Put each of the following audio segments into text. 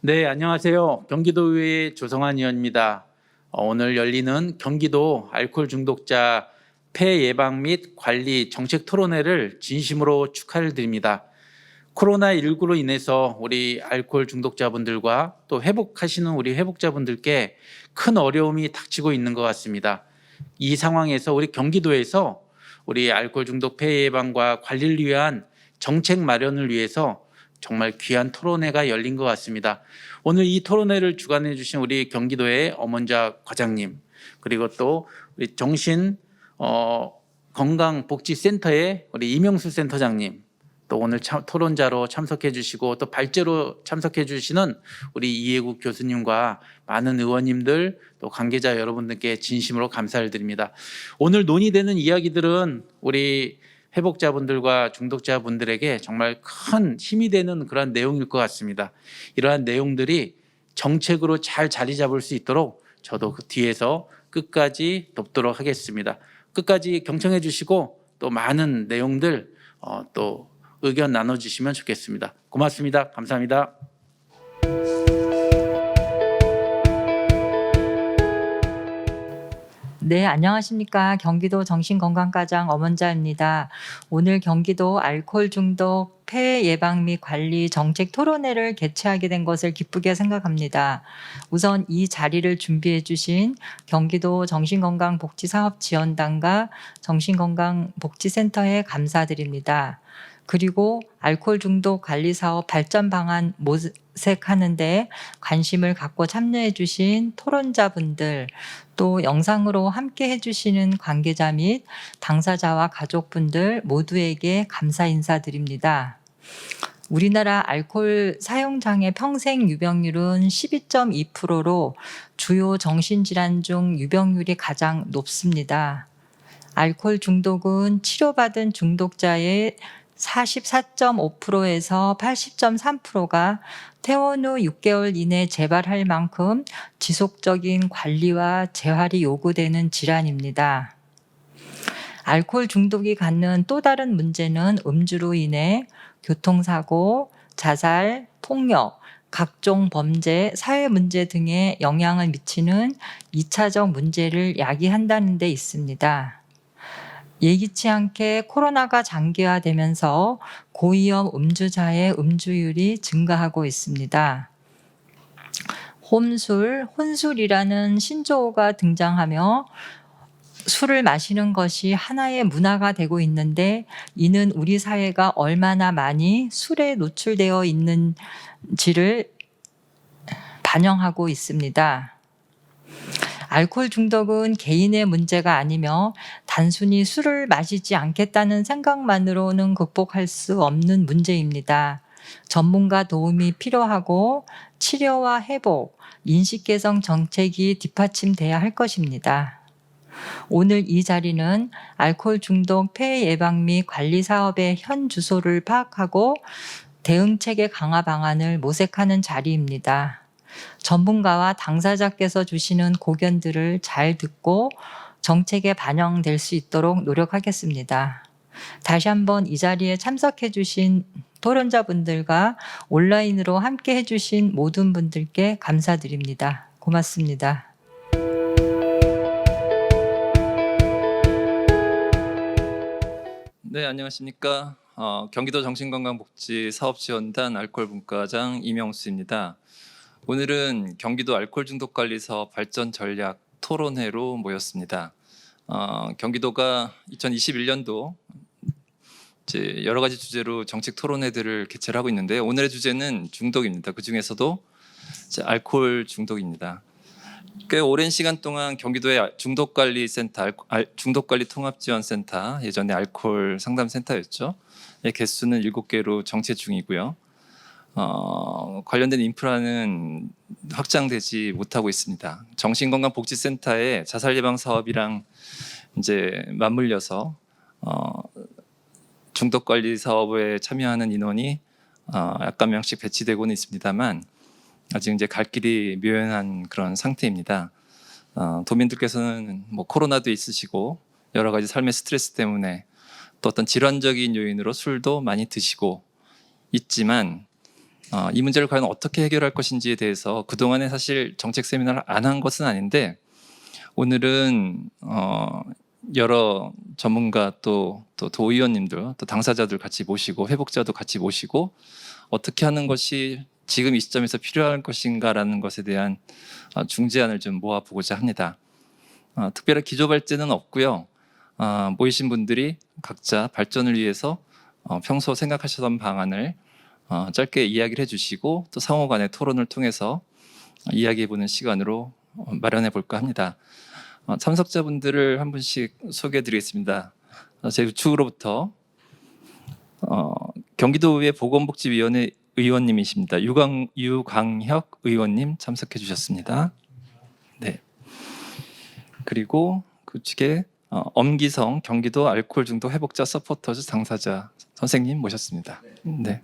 네, 안녕하세요. 경기도의회 조성환 의원입니다. 오늘 열리는 경기도 알코올 중독자 폐 예방 및 관리 정책 토론회를 진심으로 축하를 드립니다. 코로나19로 인해서 우리 알코올 중독자분들과 또 회복하시는 우리 회복자분들께 큰 어려움이 닥치고 있는 것 같습니다. 이 상황에서 우리 경기도에서 우리 알코올 중독 폐 예방과 관리를 위한 정책 마련을 위해서 정말 귀한 토론회가 열린 것 같습니다. 오늘 이 토론회를 주관해 주신 우리 경기도의 엄원자 과장님, 그리고 또 우리 정신 건강복지센터의 우리 이명수 센터장님, 또 오늘 토론자로 참석해 주시고 또 발제로 참석해 주시는 우리 이해국 교수님과 많은 의원님들 또 관계자 여러분들께 진심으로 감사를 드립니다. 오늘 논의되는 이야기들은 우리 회복자분들과 중독자분들에게 정말 큰 힘이 되는 그런 내용일 것 같습니다. 이러한 내용들이 정책으로 잘 자리 잡을 수 있도록 저도 그 뒤에서 끝까지 돕도록 하겠습니다. 끝까지 경청해 주시고 또 많은 내용들 또 의견 나눠주시면 좋겠습니다. 고맙습니다. 감사합니다. 네, 안녕하십니까. 경기도 정신건강과장 엄원자입니다. 오늘 경기도 알코올 중독 폐 예방 및 관리 정책 토론회를 개최하게 된 것을 기쁘게 생각합니다. 우선 이 자리를 준비해 주신 경기도 정신건강복지사업지원단과 정신건강복지센터에 감사드립니다. 그리고 알코올 중독 관리 사업 발전 방안 모색하는데 관심을 갖고 참여해 주신 토론자분들, 또 영상으로 함께 해주시는 관계자 및 당사자와 가족분들 모두에게 감사 인사드립니다. 우리나라 알코올 사용장애 평생 유병률은 12.2%로 주요 정신질환 중 유병률이 가장 높습니다. 알코올 중독은 치료받은 중독자의 44.5%에서 80.3%가 퇴원 후 6개월 이내 재발할 만큼 지속적인 관리와 재활이 요구되는 질환입니다. 알코올 중독이 갖는 또 다른 문제는 음주로 인해 교통사고, 자살, 폭력, 각종 범죄, 사회 문제 등에 영향을 미치는 2차적 문제를 야기한다는 데 있습니다. 예기치 않게 코로나가 장기화되면서 고위험 음주자의 음주율이 증가하고 있습니다. 홈술, 혼술이라는 신조어가 등장하며 술을 마시는 것이 하나의 문화가 되고 있는데, 이는 우리 사회가 얼마나 많이 술에 노출되어 있는지를 반영하고 있습니다. 알코올 중독은 개인의 문제가 아니며 단순히 술을 마시지 않겠다는 생각만으로는 극복할 수 없는 문제입니다. 전문가 도움이 필요하고 치료와 회복, 인식 개선 정책이 뒷받침돼야 할 것입니다. 오늘 이 자리는 알코올 중독 폐 예방 및 관리 사업의 현 주소를 파악하고 대응체계 강화 방안을 모색하는 자리입니다. 전문가와 당사자께서 주시는 고견들을 잘 듣고 정책에 반영될 수 있도록 노력하겠습니다. 다시 한번 이 자리에 참석해 주신 토론자분들과 온라인으로 함께 해주신 모든 분들께 감사드립니다. 고맙습니다. 네, 안녕하십니까. 경기도 정신건강복지사업지원단 알코올분과장 이명수입니다. 오늘은 경기도 알코올중독관리사업 발전 전략 토론회로 모였습니다. 경기도가 2021년도 이제 여러 가지 주제로 정책 토론회들을 개최를 하고 있는데, 오늘의 주제는 중독입니다. 그 중에서도 알코올 중독입니다. 꽤 오랜 시간 동안 경기도의 중독관리센터, 중독관리통합지원센터, 예전에 알코올 상담센터였죠. 개수는 7개로 정체 중이고요. 관련된 인프라는 확장되지 못하고 있습니다. 정신건강복지센터의 자살 예방 사업이랑 이제 맞물려서 중독관리 사업에 참여하는 인원이 약간 명씩 배치되고는 있습니다만 아직 이제 갈 길이 묘연한 그런 상태입니다. 도민들께서는 뭐 코로나도 있으시고 여러 가지 삶의 스트레스 때문에 또 어떤 질환적인 요인으로 술도 많이 드시고 있지만 이 문제를 과연 어떻게 해결할 것인지에 대해서 그동안에 사실 정책 세미나를 안 한 것은 아닌데 오늘은 여러 전문가 또 도의원님들 또 당사자들 같이 모시고 회복자도 같이 모시고 어떻게 하는 것이 지금 이 시점에서 필요한 것인가라는 것에 대한 중재안을 좀 모아보고자 합니다. 특별한 기조 발제는 없고요. 모이신 분들이 각자 발전을 위해서 평소 생각하셨던 방안을 짧게 이야기를 해주시고 또 상호 간의 토론을 통해서 이야기해보는 시간으로 마련해 볼까 합니다. 참석자분들을 한 분씩 소개해 드리겠습니다. 제 우측으로부터 경기도의회 보건복지위원회 의원님이십니다. 유광혁 의원님 참석해 주셨습니다. 네. 그리고 그 측에 엄기성 경기도 알코올 중독 회복자 서포터즈 당사자 선생님 모셨습니다. 네.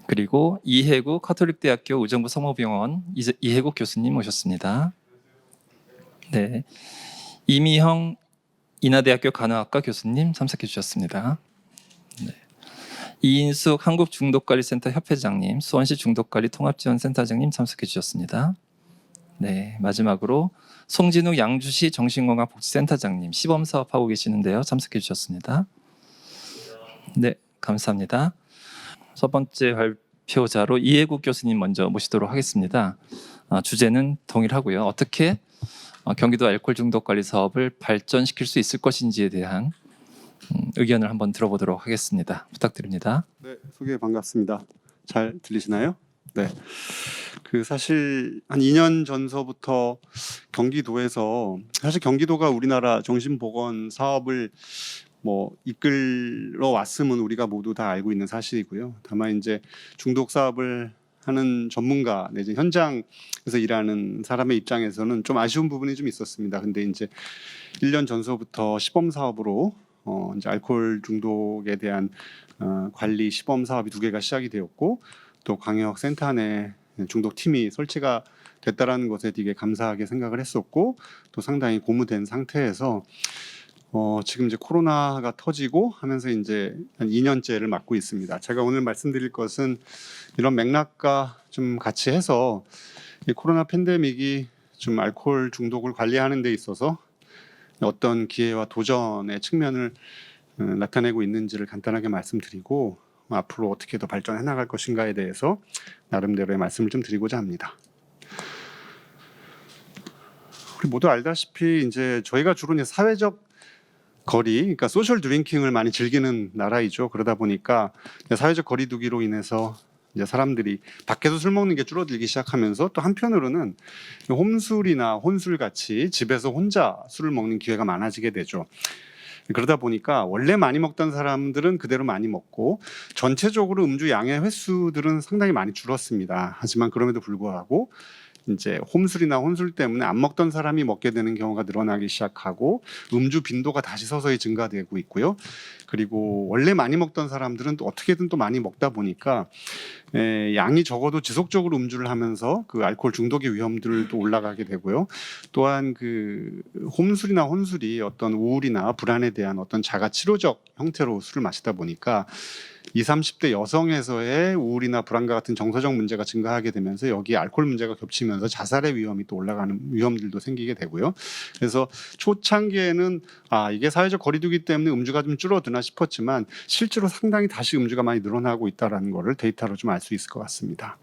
그리고 이해구 카톨릭대학교 의정부 성모병원 이해국 교수님 모셨습니다. 네. 이미형 인하대학교 간호학과 교수님 참석해 주셨습니다. 네. 이인숙 한국중독관리센터 협회장님, 수원시 중독관리 통합지원센터장님 참석해 주셨습니다. 네, 마지막으로 송진욱 양주시 정신건강복지센터장님 시범사업하고 계시는데요. 참석해 주셨습니다. 네, 감사합니다. 첫 번째 발표자로 이해국 교수님 먼저 모시도록 하겠습니다. 주제는 동일하고요. 어떻게 경기도 알코올 중독 관리 사업을 발전시킬 수 있을 것인지에 대한 의견을 한번 들어보도록 하겠습니다. 부탁드립니다. 네, 소개 반갑습니다. 잘 들리시나요? 네. 사실 한 2년 전서부터 경기도에서 사실 경기도가 우리나라 정신보건 사업을 이끌어 왔음은 우리가 모두 다 알고 있는 사실이고요. 다만 이제 중독 사업을 하는 전문가 내지 현장에서 일하는 사람의 입장에서는 좀 아쉬운 부분이 좀 있었습니다. 근데 이제 1년 전서부터 시범 사업으로 이제 알코올 중독에 대한 관리 시범 사업이 2개가 시작이 되었고 또 광역 센터 내 중독 팀이 설치가 됐다라는 것에 되게 감사하게 생각을 했었고 또 상당히 고무된 상태에서 지금 이제 코로나가 터지고 하면서 이제 한 2년째를 맞고 있습니다. 제가 오늘 말씀드릴 것은 이런 맥락과 좀 같이 해서 이 코로나 팬데믹이 좀 알코올 중독을 관리하는 데 있어서 어떤 기회와 도전의 측면을 나타내고 있는지를 간단하게 말씀드리고 앞으로 어떻게 더 발전해 나갈 것인가에 대해서 나름대로의 말씀을 좀 드리고자 합니다. 우리 모두 알다시피 이제 저희가 주로 이제 사회적 거리, 그러니까 소셜 드링킹을 많이 즐기는 나라이죠. 그러다 보니까 사회적 거리두기로 인해서 이제 사람들이 밖에서 술 먹는 게 줄어들기 시작하면서 또 한편으로는 홈술이나 혼술 같이 집에서 혼자 술을 먹는 기회가 많아지게 되죠. 그러다 보니까 원래 많이 먹던 사람들은 그대로 많이 먹고 전체적으로 음주 양의 횟수들은 상당히 많이 줄었습니다. 하지만 그럼에도 불구하고 이제 홈술이나 혼술 때문에 안 먹던 사람이 먹게 되는 경우가 늘어나기 시작하고 음주 빈도가 다시 서서히 증가되고 있고요. 그리고 원래 많이 먹던 사람들은 또 어떻게든 또 많이 먹다 보니까 양이 적어도 지속적으로 음주를 하면서 그 알코올 중독의 위험들도 올라가게 되고요. 또한 그 홈술이나 혼술이 어떤 우울이나 불안에 대한 어떤 자가 치료적 형태로 술을 마시다 보니까 20, 30대 여성에서의 우울이나 불안과 같은 정서적 문제가 증가하게 되면서 여기에 알코올 문제가 겹치면서 자살의 위험이 또 올라가는 위험들도 생기게 되고요. 그래서 초창기에는 이게 사회적 거리두기 때문에 음주가 좀 줄어드나 싶었지만 실제로 상당히 다시 음주가 많이 늘어나고 있다는 것을 데이터로 좀 알 수 있을 것 같습니다.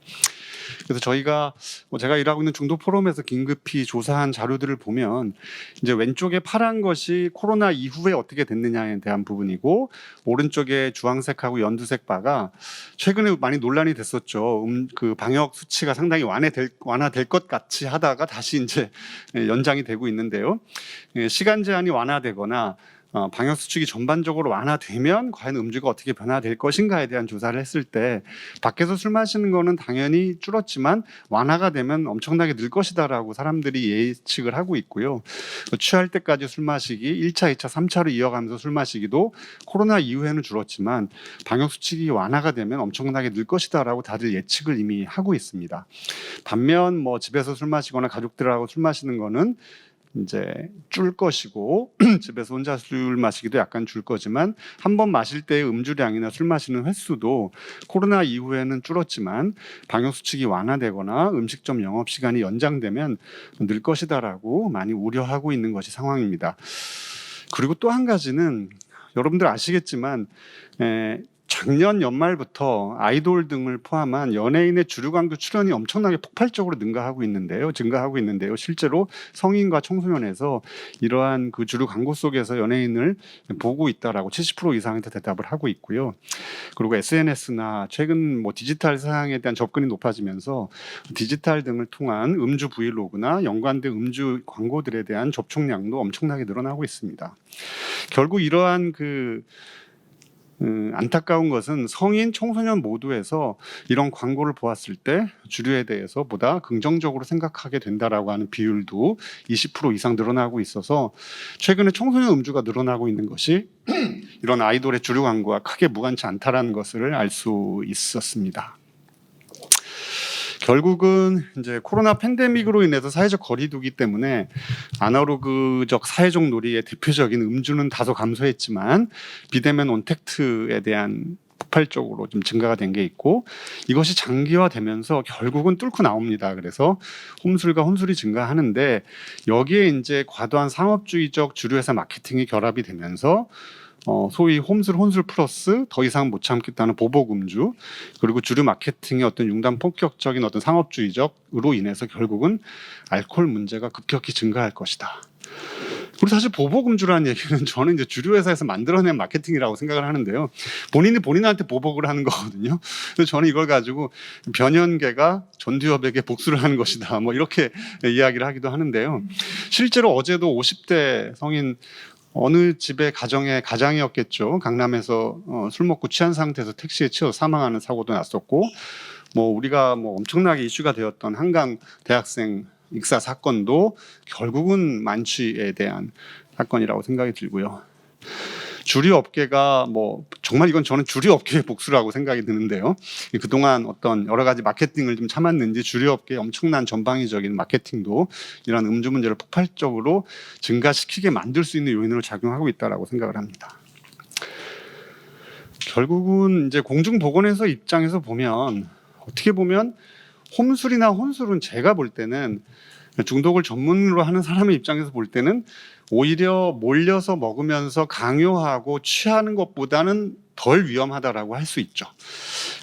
그래서 저희가 제가 일하고 있는 중독 포럼에서 긴급히 조사한 자료들을 보면 이제 왼쪽에 파란 것이 코로나 이후에 어떻게 됐느냐에 대한 부분이고 오른쪽에 주황색하고 연두색 바가 최근에 많이 논란이 됐었죠. 그 방역 수치가 상당히 완화될 것 같이 하다가 다시 이제 연장이 되고 있는데요. 시간 제한이 완화되거나 방역 수칙이 전반적으로 완화되면 과연 음주가 어떻게 변화될 것인가에 대한 조사를 했을 때 밖에서 술 마시는 거는 당연히 줄었지만 완화가 되면 엄청나게 늘 것이다라고 사람들이 예측을 하고 있고요. 취할 때까지 술 마시기 1차, 2차, 3차로 이어가면서 술 마시기도 코로나 이후에는 줄었지만 방역 수칙이 완화가 되면 엄청나게 늘 것이다라고 다들 예측을 이미 하고 있습니다. 반면 집에서 술 마시거나 가족들하고 술 마시는 거는 이제 줄 것이고 집에서 혼자 술 마시기도 약간 줄 거지만 한 번 마실 때의 음주량이나 술 마시는 횟수도 코로나 이후에는 줄었지만 방역 수칙이 완화되거나 음식점 영업 시간이 연장되면 늘 것이다라고 많이 우려하고 있는 것이 상황입니다. 그리고 또 한 가지는 여러분들 아시겠지만 작년 연말부터 아이돌 등을 포함한 연예인의 주류 광고 출연이 엄청나게 폭발적으로 증가하고 있는데요. 실제로 성인과 청소년에서 이러한 그 주류 광고 속에서 연예인을 보고 있다라고 70% 이상한테 대답을 하고 있고요. 그리고 SNS나 최근 디지털 사항에 대한 접근이 높아지면서 디지털 등을 통한 음주 브이로그나 연관된 음주 광고들에 대한 접촉량도 엄청나게 늘어나고 있습니다. 결국 이러한 안타까운 것은 성인, 청소년 모두에서 이런 광고를 보았을 때 주류에 대해서 보다 긍정적으로 생각하게 된다라고 하는 비율도 20% 이상 늘어나고 있어서 최근에 청소년 음주가 늘어나고 있는 것이 이런 아이돌의 주류 광고와 크게 무관치 않다라는 것을 알 수 있었습니다. 결국은 이제 코로나 팬데믹으로 인해서 사회적 거리두기 때문에 아날로그적 사회적 놀이의 대표적인 음주는 다소 감소했지만 비대면 온택트에 대한 폭발적으로 좀 증가가 된 게 있고 이것이 장기화되면서 결국은 뚫고 나옵니다. 그래서 홈술과 혼술이 증가하는데 여기에 이제 과도한 상업주의적 주류회사 마케팅이 결합이 되면서 소위 홈술, 혼술 플러스 더 이상 못 참겠다는 보복 음주 그리고 주류 마케팅의 어떤 융단 폭격적인 어떤 상업주의적으로 인해서 결국은 알코올 문제가 급격히 증가할 것이다. 그리고 사실 보복 음주라는 얘기는 저는 이제 주류 회사에서 만들어낸 마케팅이라고 생각을 하는데요. 본인이 본인한테 보복을 하는 거거든요. 그래서 저는 이걸 가지고 변연계가 전두엽에게 복수를 하는 것이다. 이렇게 이야기를 하기도 하는데요. 실제로 어제도 50대 성인 어느 집의 가정의 가장이었겠죠. 강남에서 술 먹고 취한 상태에서 택시에 치여 사망하는 사고도 났었고, 우리가 엄청나게 이슈가 되었던 한강 대학생 익사 사건도 결국은 만취에 대한 사건이라고 생각이 들고요. 주류 업계가 정말 이건 저는 주류 업계의 복수라고 생각이 드는데요. 그동안 어떤 여러 가지 마케팅을 좀 참았는지 주류 업계의 엄청난 전방위적인 마케팅도 이런 음주 문제를 폭발적으로 증가시키게 만들 수 있는 요인으로 작용하고 있다라고 생각을 합니다. 결국은 이제 공중보건에서 입장에서 보면 어떻게 보면 홈술이나 혼술은 제가 볼 때는 중독을 전문으로 하는 사람의 입장에서 볼 때는 오히려 몰려서 먹으면서 강요하고 취하는 것보다는 덜 위험하다라고 할 수 있죠.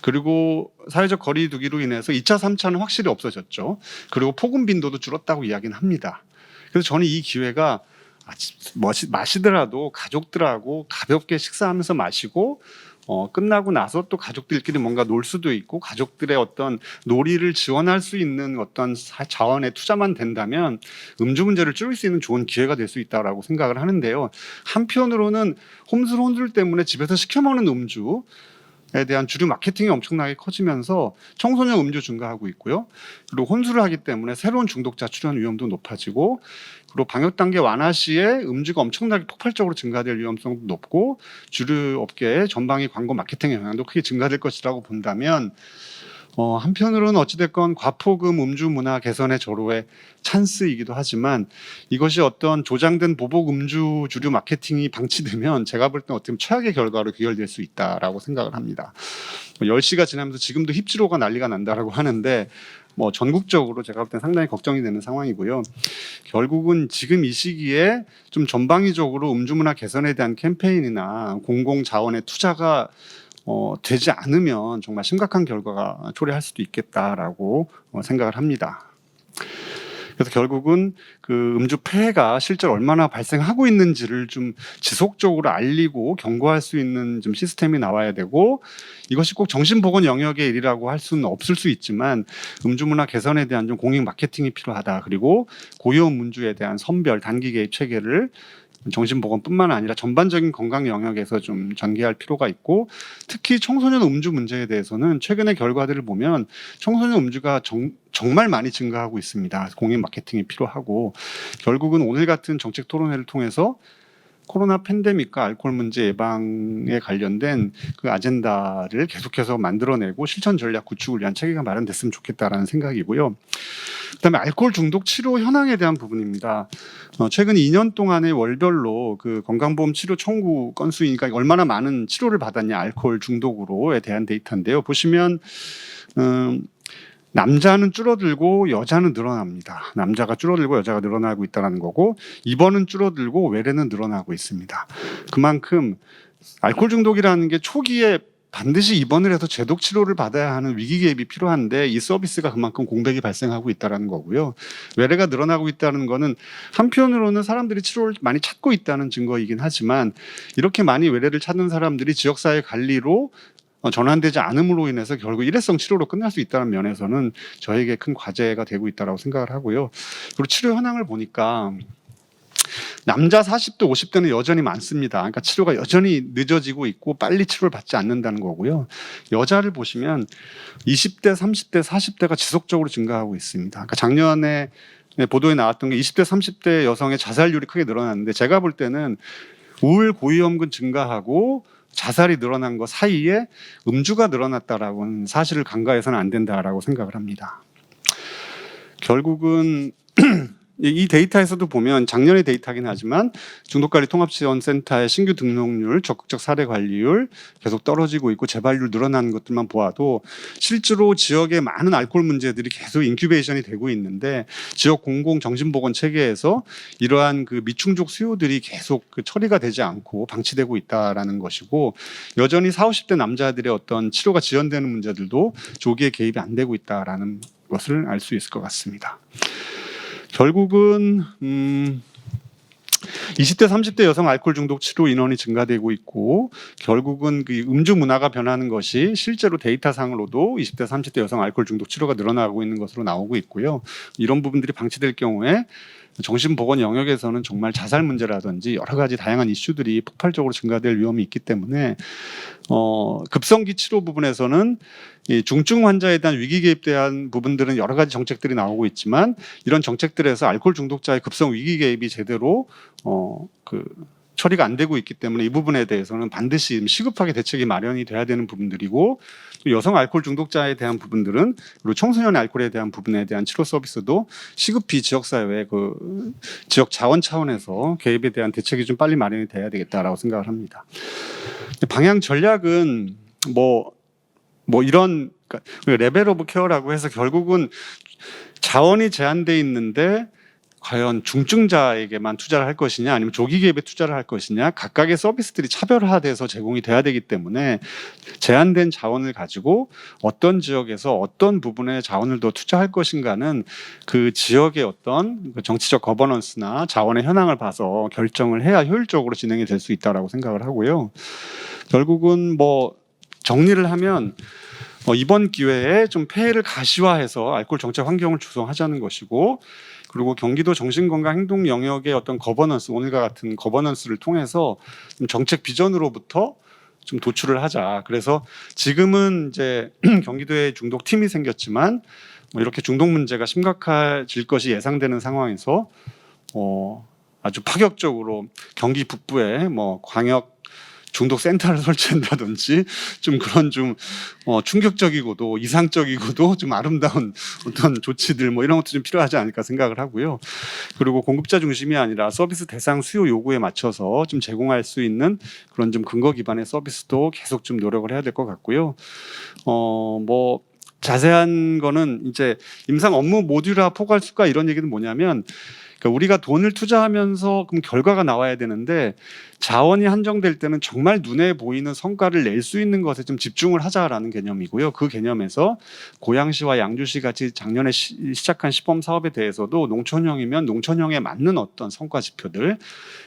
그리고 사회적 거리 두기로 인해서 2차, 3차는 확실히 없어졌죠. 그리고 폭음 빈도도 줄었다고 이야기는 합니다. 그래서 저는 이 기회가 마시더라도 가족들하고 가볍게 식사하면서 마시고 끝나고 나서 또 가족들끼리 뭔가 놀 수도 있고 가족들의 어떤 놀이를 지원할 수 있는 어떤 자원에 투자만 된다면 음주 문제를 줄일 수 있는 좋은 기회가 될 수 있다라고 생각을 하는데요. 한편으로는 혼술 때문에 집에서 시켜 먹는 음주에 대한 주류 마케팅이 엄청나게 커지면서 청소년 음주 증가하고 있고요. 그리고 혼술을 하기 때문에 새로운 중독자 출현 위험도 높아지고 그리고 방역 단계 완화 시에 음주가 엄청나게 폭발적으로 증가될 위험성도 높고 주류 업계의 전방위 광고 마케팅의 영향도 크게 증가될 것이라고 본다면 한편으로는 어찌됐건 과폭음 음주 문화 개선의 절호의 찬스이기도 하지만 이것이 어떤 조장된 보복 음주 주류 마케팅이 방치되면 제가 볼 때는 어떻게 보면 최악의 결과로 귀결될 수 있다라고 생각을 합니다. 10시가 지나면서 지금도 힙지로가 난리가 난다라고 하는데 전국적으로 제가 볼 땐 상당히 걱정이 되는 상황이고요. 결국은 지금 이 시기에 좀 전방위적으로 음주 문화 개선에 대한 캠페인이나 공공 자원의 투자가 되지 않으면 정말 심각한 결과가 초래할 수도 있겠다라고 생각을 합니다. 그래서 결국은 그 음주 폐해가 실제로 얼마나 발생하고 있는지를 좀 지속적으로 알리고 경고할 수 있는 좀 시스템이 나와야 되고 이것이 꼭 정신보건 영역의 일이라고 할 수는 없을 수 있지만 음주 문화 개선에 대한 좀 공익 마케팅이 필요하다. 그리고 고위험 음주에 대한 선별 단기 개입 체계를 정신보건뿐만 아니라 전반적인 건강 영역에서 좀 전개할 필요가 있고 특히 청소년 음주 문제에 대해서는 최근의 결과들을 보면 청소년 음주가 정말 많이 증가하고 있습니다. 공익 마케팅이 필요하고 결국은 오늘 같은 정책 토론회를 통해서 코로나 팬데믹과 알코올 문제 예방에 관련된 그 아젠다를 계속해서 만들어내고 실천 전략 구축을 위한 체계가 마련됐으면 좋겠다라는 생각이고요. 그다음에 알코올 중독 치료 현황에 대한 부분입니다. 최근 2년 동안에 월별로 그 건강보험 치료 청구 건수니까 얼마나 많은 치료를 받았냐 알코올 중독으로에 대한 데이터인데요. 보시면 남자는 줄어들고 여자는 늘어납니다. 남자가 줄어들고 여자가 늘어나고 있다는 거고 입원은 줄어들고 외래는 늘어나고 있습니다. 그만큼 알코올 중독이라는 게 초기에 반드시 입원을 해서 제독 치료를 받아야 하는 위기 개입이 필요한데 이 서비스가 그만큼 공백이 발생하고 있다는 거고요. 외래가 늘어나고 있다는 거는 한편으로는 사람들이 치료를 많이 찾고 있다는 증거이긴 하지만 이렇게 많이 외래를 찾는 사람들이 지역사회 관리로 전환되지 않음으로 인해서 결국 일회성 치료로 끝날 수 있다는 면에서는 저에게 큰 과제가 되고 있다고 생각을 하고요. 그리고 치료 현황을 보니까 남자 40대, 50대는 여전히 많습니다. 그러니까 치료가 여전히 늦어지고 있고 빨리 치료를 받지 않는다는 거고요. 여자를 보시면 20대, 30대, 40대가 지속적으로 증가하고 있습니다. 그러니까 작년에 보도에 나왔던 게 20대, 30대 여성의 자살률이 크게 늘어났는데 제가 볼 때는 우울, 고위험군 증가하고 자살이 늘어난 것 사이에 음주가 늘어났다라고는 사실을 간과해서는 안 된다라고 생각을 합니다. 결국은 이 데이터에서도 보면 작년의 데이터긴 하지만 중독관리통합지원센터의 신규 등록률, 적극적 사례 관리율 계속 떨어지고 있고 재발률 늘어나는 것들만 보아도 실제로 지역에 많은 알코올 문제들이 계속 인큐베이션이 되고 있는데 지역 공공 정신보건 체계에서 이러한 그 미충족 수요들이 계속 그 처리가 되지 않고 방치되고 있다라는 것이고 여전히 40, 50대 남자들의 어떤 치료가 지연되는 문제들도 조기에 개입이 안 되고 있다라는 것을 알 수 있을 것 같습니다. 결국은 20대, 30대 여성 알코올 중독 치료 인원이 증가되고 있고 결국은 그 음주 문화가 변하는 것이 실제로 데이터상으로도 20대, 30대 여성 알코올 중독 치료가 늘어나고 있는 것으로 나오고 있고요. 이런 부분들이 방치될 경우에 정신보건 영역에서는 정말 자살 문제라든지 여러 가지 다양한 이슈들이 폭발적으로 증가될 위험이 있기 때문에 급성기 치료 부분에서는 이 중증 환자에 대한 위기 개입에 대한 부분들은 여러 가지 정책들이 나오고 있지만 이런 정책들에서 알코올 중독자의 급성 위기 개입이 제대로 처리가 안 되고 있기 때문에 이 부분에 대해서는 반드시 시급하게 대책이 마련이 돼야 되는 부분들이고 또 여성 알코올 중독자에 대한 부분들은 그리고 청소년 알코올에 대한 부분에 대한 치료 서비스도 시급히 지역사회 지역 자원 차원에서 개입에 대한 대책이 좀 빨리 마련이 돼야 되겠다라고 생각을 합니다. 방향 전략은 이런 레벨 오브 케어라고 해서 결국은 자원이 제한돼 있는데 과연 중증자에게만 투자를 할 것이냐 아니면 조기 개입에 투자를 할 것이냐 각각의 서비스들이 차별화돼서 제공이 돼야 되기 때문에 제한된 자원을 가지고 어떤 지역에서 어떤 부분에 자원을 더 투자할 것인가는 그 지역의 어떤 정치적 거버넌스나 자원의 현황을 봐서 결정을 해야 효율적으로 진행이 될 수 있다라고 생각을 하고요. 결국은 정리를 하면 이번 기회에 좀 폐해를 가시화해서 알코올 정책 환경을 조성하자는 것이고 그리고 경기도 정신건강 행동 영역의 어떤 거버넌스, 오늘과 같은 거버넌스를 통해서 좀 정책 비전으로부터 좀 도출을 하자. 그래서 지금은 이제 경기도에 중독팀이 생겼지만 이렇게 중독 문제가 심각해질 것이 예상되는 상황에서 아주 파격적으로 경기 북부에 광역 중독 센터를 설치한다든지 좀 그런 좀 충격적이고도 이상적이고도 좀 아름다운 어떤 조치들 이런 것도 좀 필요하지 않을까 생각을 하고요. 그리고 공급자 중심이 아니라 서비스 대상 수요 요구에 맞춰서 좀 제공할 수 있는 그런 좀 근거 기반의 서비스도 계속 좀 노력을 해야 될 것 같고요. 자세한 거는 이제 임상 업무 모듈화 포괄수가 이런 얘기는 뭐냐면 그러니까 우리가 돈을 투자하면서 그럼 결과가 나와야 되는데 자원이 한정될 때는 정말 눈에 보이는 성과를 낼 수 있는 것에 좀 집중을 하자라는 개념이고요. 그 개념에서 고양시와 양주시 같이 작년에 시작한 시범 사업에 대해서도 농촌형이면 농촌형에 맞는 어떤 성과 지표들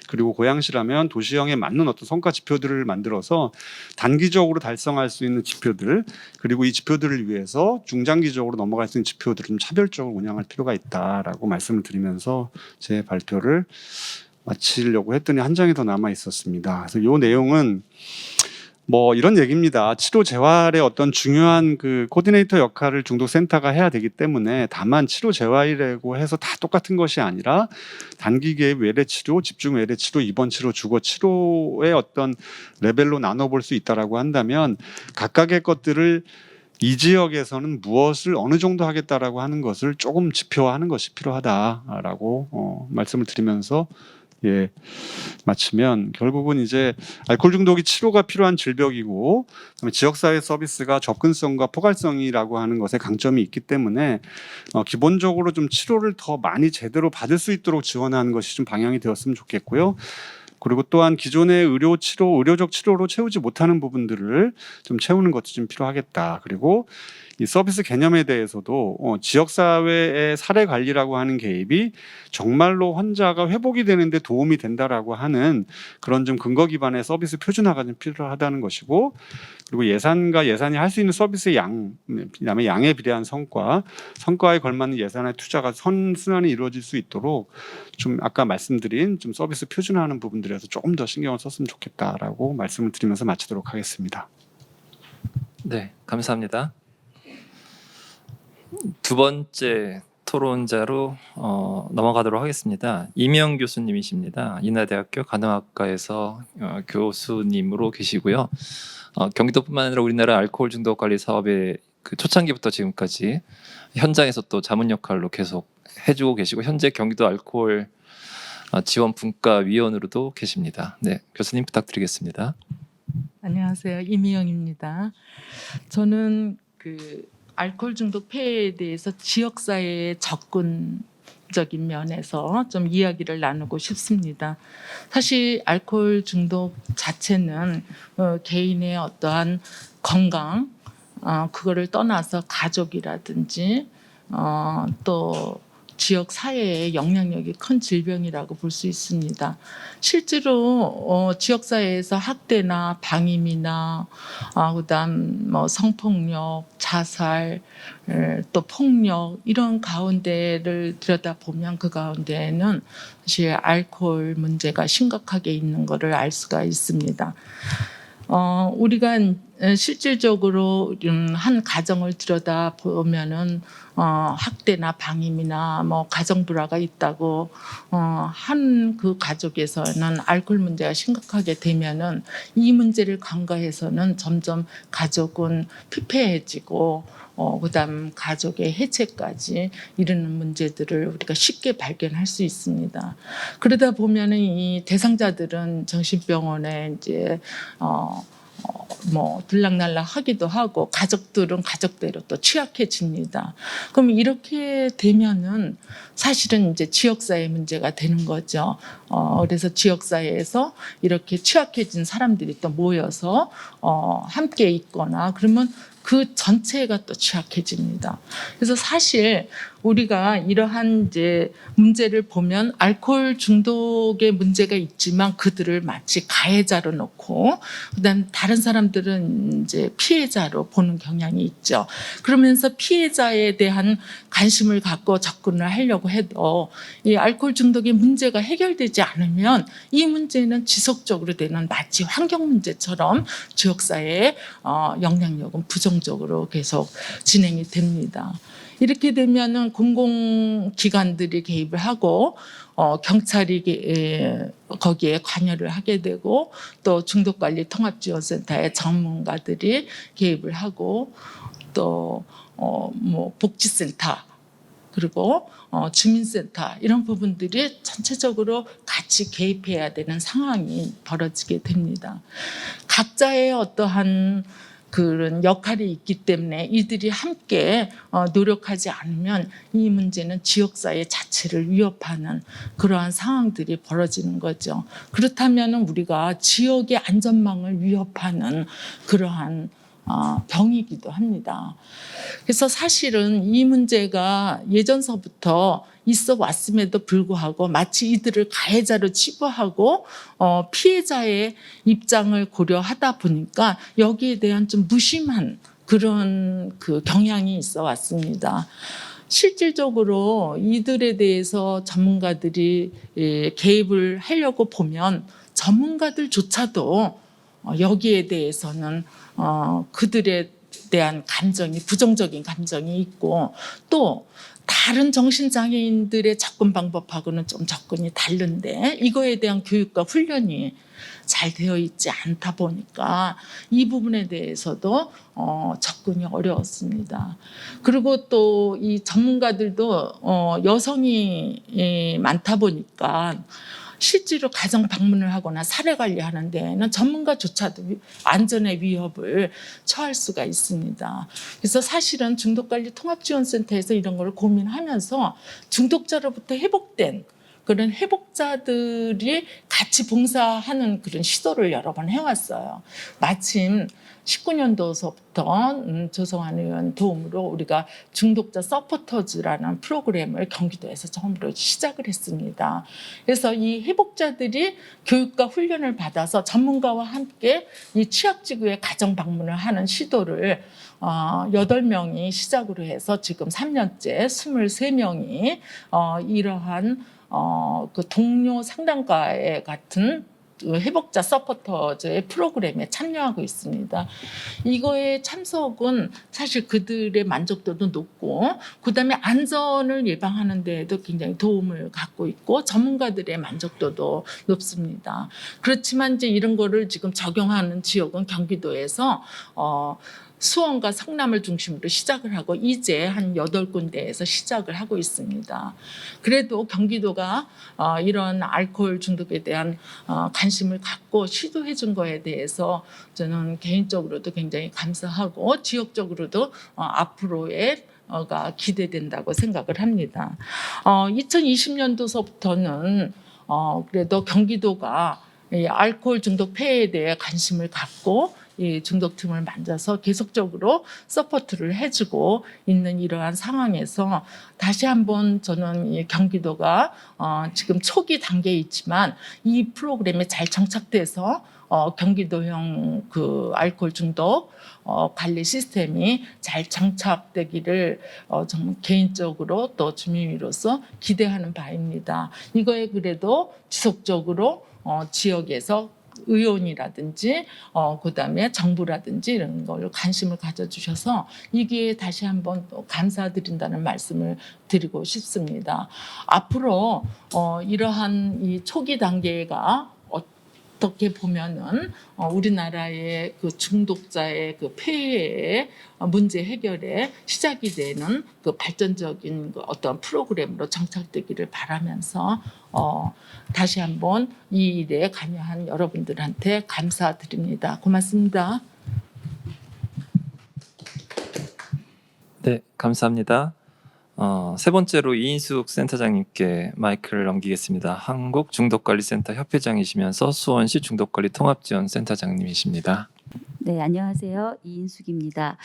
그리고 고양시라면 도시형에 맞는 어떤 성과 지표들을 만들어서 단기적으로 달성할 수 있는 지표들 그리고 이 지표들을 위해서 중장기적으로 넘어갈 수 있는 지표들을 좀 차별적으로 운영할 필요가 있다라고 말씀을 드리면서 제 발표를 마치려고 했더니 한 장이 더 남아 있었습니다. 그래서 이 내용은 뭐 이런 얘기입니다. 치료 재활의 어떤 중요한 그 코디네이터 역할을 중독센터가 해야 되기 때문에, 다만 치료 재활이라고 해서 다 똑같은 것이 아니라 단기 계획 외래 치료, 집중 외래 치료, 입원 치료, 주거 치료의 어떤 레벨로 나눠볼 수 있다라고 한다면, 각각의 것들을 이 지역에서는 무엇을 어느 정도 하겠다라고 하는 것을 조금 지표화하는 것이 필요하다라고 말씀을 드리면서 마치면, 결국은 이제 알코올 중독이 치료가 필요한 질병이고, 그다음에 지역사회 서비스가 접근성과 포괄성이라고 하는 것에 강점이 있기 때문에 기본적으로 좀 치료를 더 많이 제대로 받을 수 있도록 지원하는 것이 좀 방향이 되었으면 좋겠고요. 그리고 또한 기존의 의료적 치료로 채우지 못하는 부분들을 좀 채우는 것도 좀 필요하겠다. 그리고 이 서비스 개념에 대해서도 지역사회의 사례 관리라고 하는 개입이 정말로 환자가 회복이 되는데 도움이 된다라고 하는 그런 좀 근거 기반의 서비스 표준화가 좀 필요하다는 것이고, 그리고 예산과 예산이 할 수 있는 서비스의 그다음에 양에 비례한 성과에 걸맞는 예산의 투자가 선순환이 이루어질 수 있도록 좀 아까 말씀드린 좀 서비스 표준화하는 부분들에서 조금 더 신경을 썼으면 좋겠다라고 말씀을 드리면서 마치도록 하겠습니다. 네, 감사합니다. 두 번째 토론자로 넘어가도록 하겠습니다. 이명 교수님이십니다. 인하대학교 간호학과에서 교수님으로 계시고요. 경기도뿐만 아니라 우리나라 알코올 중독 관리 사업의 그 초창기부터 지금까지 현장에서 또 자문 역할로 계속 해주고 계시고, 현재 경기도 알코올 지원 분과위원으로도 계십니다. 네, 교수님 부탁드리겠습니다. 안녕하세요. 이미영입니다. 저는 그 알코올 중독 폐해에 대해서 지역사회의 접근적인 면에서 좀 이야기를 나누고 싶습니다. 사실 알코올 중독 자체는 개인의 어떠한 건강, 그거를 떠나서 가족이라든지 또 지역 사회에 영향력이 큰 질병이라고 볼 수 있습니다. 실제로 지역 사회에서 학대나 방임이나 그다음 뭐 성폭력, 자살, 또 폭력 이런 가운데를 들여다보면 그 가운데에는 사실 알코올 문제가 심각하게 있는 것을 알 수가 있습니다. 우리가 실질적으로 한 가정을 들여다보면은 학대나 방임이나 뭐 가정 불화가 있다고 한 그 가족에서는 알코올 문제가 심각하게 되면은 이 문제를 간과해서는 점점 가족은 피폐해지고 그다음 가족의 해체까지 이르는 문제들을 우리가 쉽게 발견할 수 있습니다. 그러다 보면은 이 대상자들은 정신병원에 이제 뭐 들락날락 하기도 하고, 가족들은 가족대로 또 취약해집니다. 그럼 이렇게 되면은 사실은 이제 지역사회 문제가 되는 거죠. 그래서 지역사회에서 이렇게 취약해진 사람들이 또 모여서 함께 있거나 그러면 그 전체가 또 취약해집니다. 그래서 사실 우리가 이러한 이제 문제를 보면 알코올 중독의 문제가 있지만 그들을 마치 가해자로 놓고, 그다음 다른 사람들은 이제 피해자로 보는 경향이 있죠. 그러면서 피해자에 대한 관심을 갖고 접근을 하려고 해도 이 알코올 중독의 문제가 해결되지 않으면 이 문제는 지속적으로 되는 마치 환경 문제처럼 지역사회에 영향력은 부정적으로 계속 진행이 됩니다. 이렇게 되면은 공공기관들이 개입을 하고 경찰이 거기에 관여를 하게 되고, 또 중독관리 통합지원센터의 전문가들이 개입을 하고, 또 뭐 복지센터 그리고 주민센터 이런 부분들이 전체적으로 같이 개입해야 되는 상황이 벌어지게 됩니다. 각자의 어떠한 그런 역할이 있기 때문에 이들이 함께 노력하지 않으면 이 문제는 지역사회 자체를 위협하는 그러한 상황들이 벌어지는 거죠. 그렇다면 우리가 지역의 안전망을 위협하는 그러한 병이기도 합니다. 그래서 사실은 이 문제가 예전서부터 있어 왔음에도 불구하고 마치 이들을 가해자로 치부하고 피해자의 입장을 고려하다 보니까 여기에 대한 좀 무심한 그런 그 경향이 있어 왔습니다. 실질적으로 이들에 대해서 전문가들이 개입을 하려고 보면 전문가들조차도 여기에 대해서는 그들에 대한 감정이 부정적인 감정이 있고 또 다른 정신장애인들의 접근 방법하고는 좀 접근이 다른데 이거에 대한 교육과 훈련이 잘 되어 있지 않다 보니까 이 부분에 대해서도 접근이 어려웠습니다. 그리고 또 이 전문가들도 여성이 많다 보니까 실제로 가정 방문을 하거나 사례 관리하는 데에는 전문가조차도 안전의 위협을 처할 수가 있습니다. 그래서 사실은 중독관리 통합지원센터에서 이런 걸 고민하면서 중독자로부터 회복된 그런 회복자들이 같이 봉사하는 그런 시도를 여러 번 해왔어요. 마침 19년도서부터 조성환 의원 도움으로 우리가 중독자 서포터즈라는 프로그램을 경기도에서 처음으로 시작을 했습니다. 그래서 이 회복자들이 교육과 훈련을 받아서 전문가와 함께 이 취약지구에 가정 방문을 하는 시도를 8명이 시작으로 해서 지금 3년째 23명이 이러한 그 동료 상담가에 같은 회복자 서포터즈의 프로그램에 참여하고 있습니다. 이거의 참석은 사실 그들의 만족도도 높고 그다음에 안전을 예방하는 데에도 굉장히 도움을 갖고 있고 전문가들의 만족도도 높습니다. 그렇지만 이제 이런 거를 지금 적용하는 지역은 경기도에서 수원과 성남을 중심으로 시작을 하고 이제 한 8군데에서 시작을 하고 있습니다. 그래도 경기도가 이런 알코올 중독에 대한 관심을 갖고 시도해 준 거에 대해서 저는 개인적으로도 굉장히 감사하고 지역적으로도 앞으로의 가 기대된다고 생각을 합니다. 2020년도서부터는 그래도 경기도가 이 알코올 중독 폐해에 대해 관심을 갖고 이 중독팀을 만져서 계속적으로 서포트를 해주고 있는 이러한 상황에서 다시 한번 저는 이 경기도가 지금 초기 단계에 있지만 이 프로그램에 잘 정착돼서 경기도형 그 알코올 중독 관리 시스템이 잘 정착되기를 좀 개인적으로 또 주민으로서 기대하는 바입니다. 이거에 그래도 지속적으로 지역에서 의원이라든지 그다음에 정부라든지 이런 걸 관심을 가져주셔서 이게 다시 한번 또 감사드린다는 말씀을 드리고 싶습니다. 앞으로 이러한 이 초기 단계가 어떻게 보면은 우리나라의 그 중독자의 그 폐해 문제 해결에 시작이 되는 그 발전적인 그 어떤 프로그램으로 정착되기를 바라면서 다시 한번 이 일에 관여한 여러분들한테 감사드립니다. 고맙습니다. 네, 감사합니다. 세 번째로 이인숙 센터장님께 마이크를 넘기겠습니다. 한국중독관리센터 협회장이시면서 수원시 중독관리 통합지원센터장님이십니다. 네, 안녕하세요. 이인숙입니다.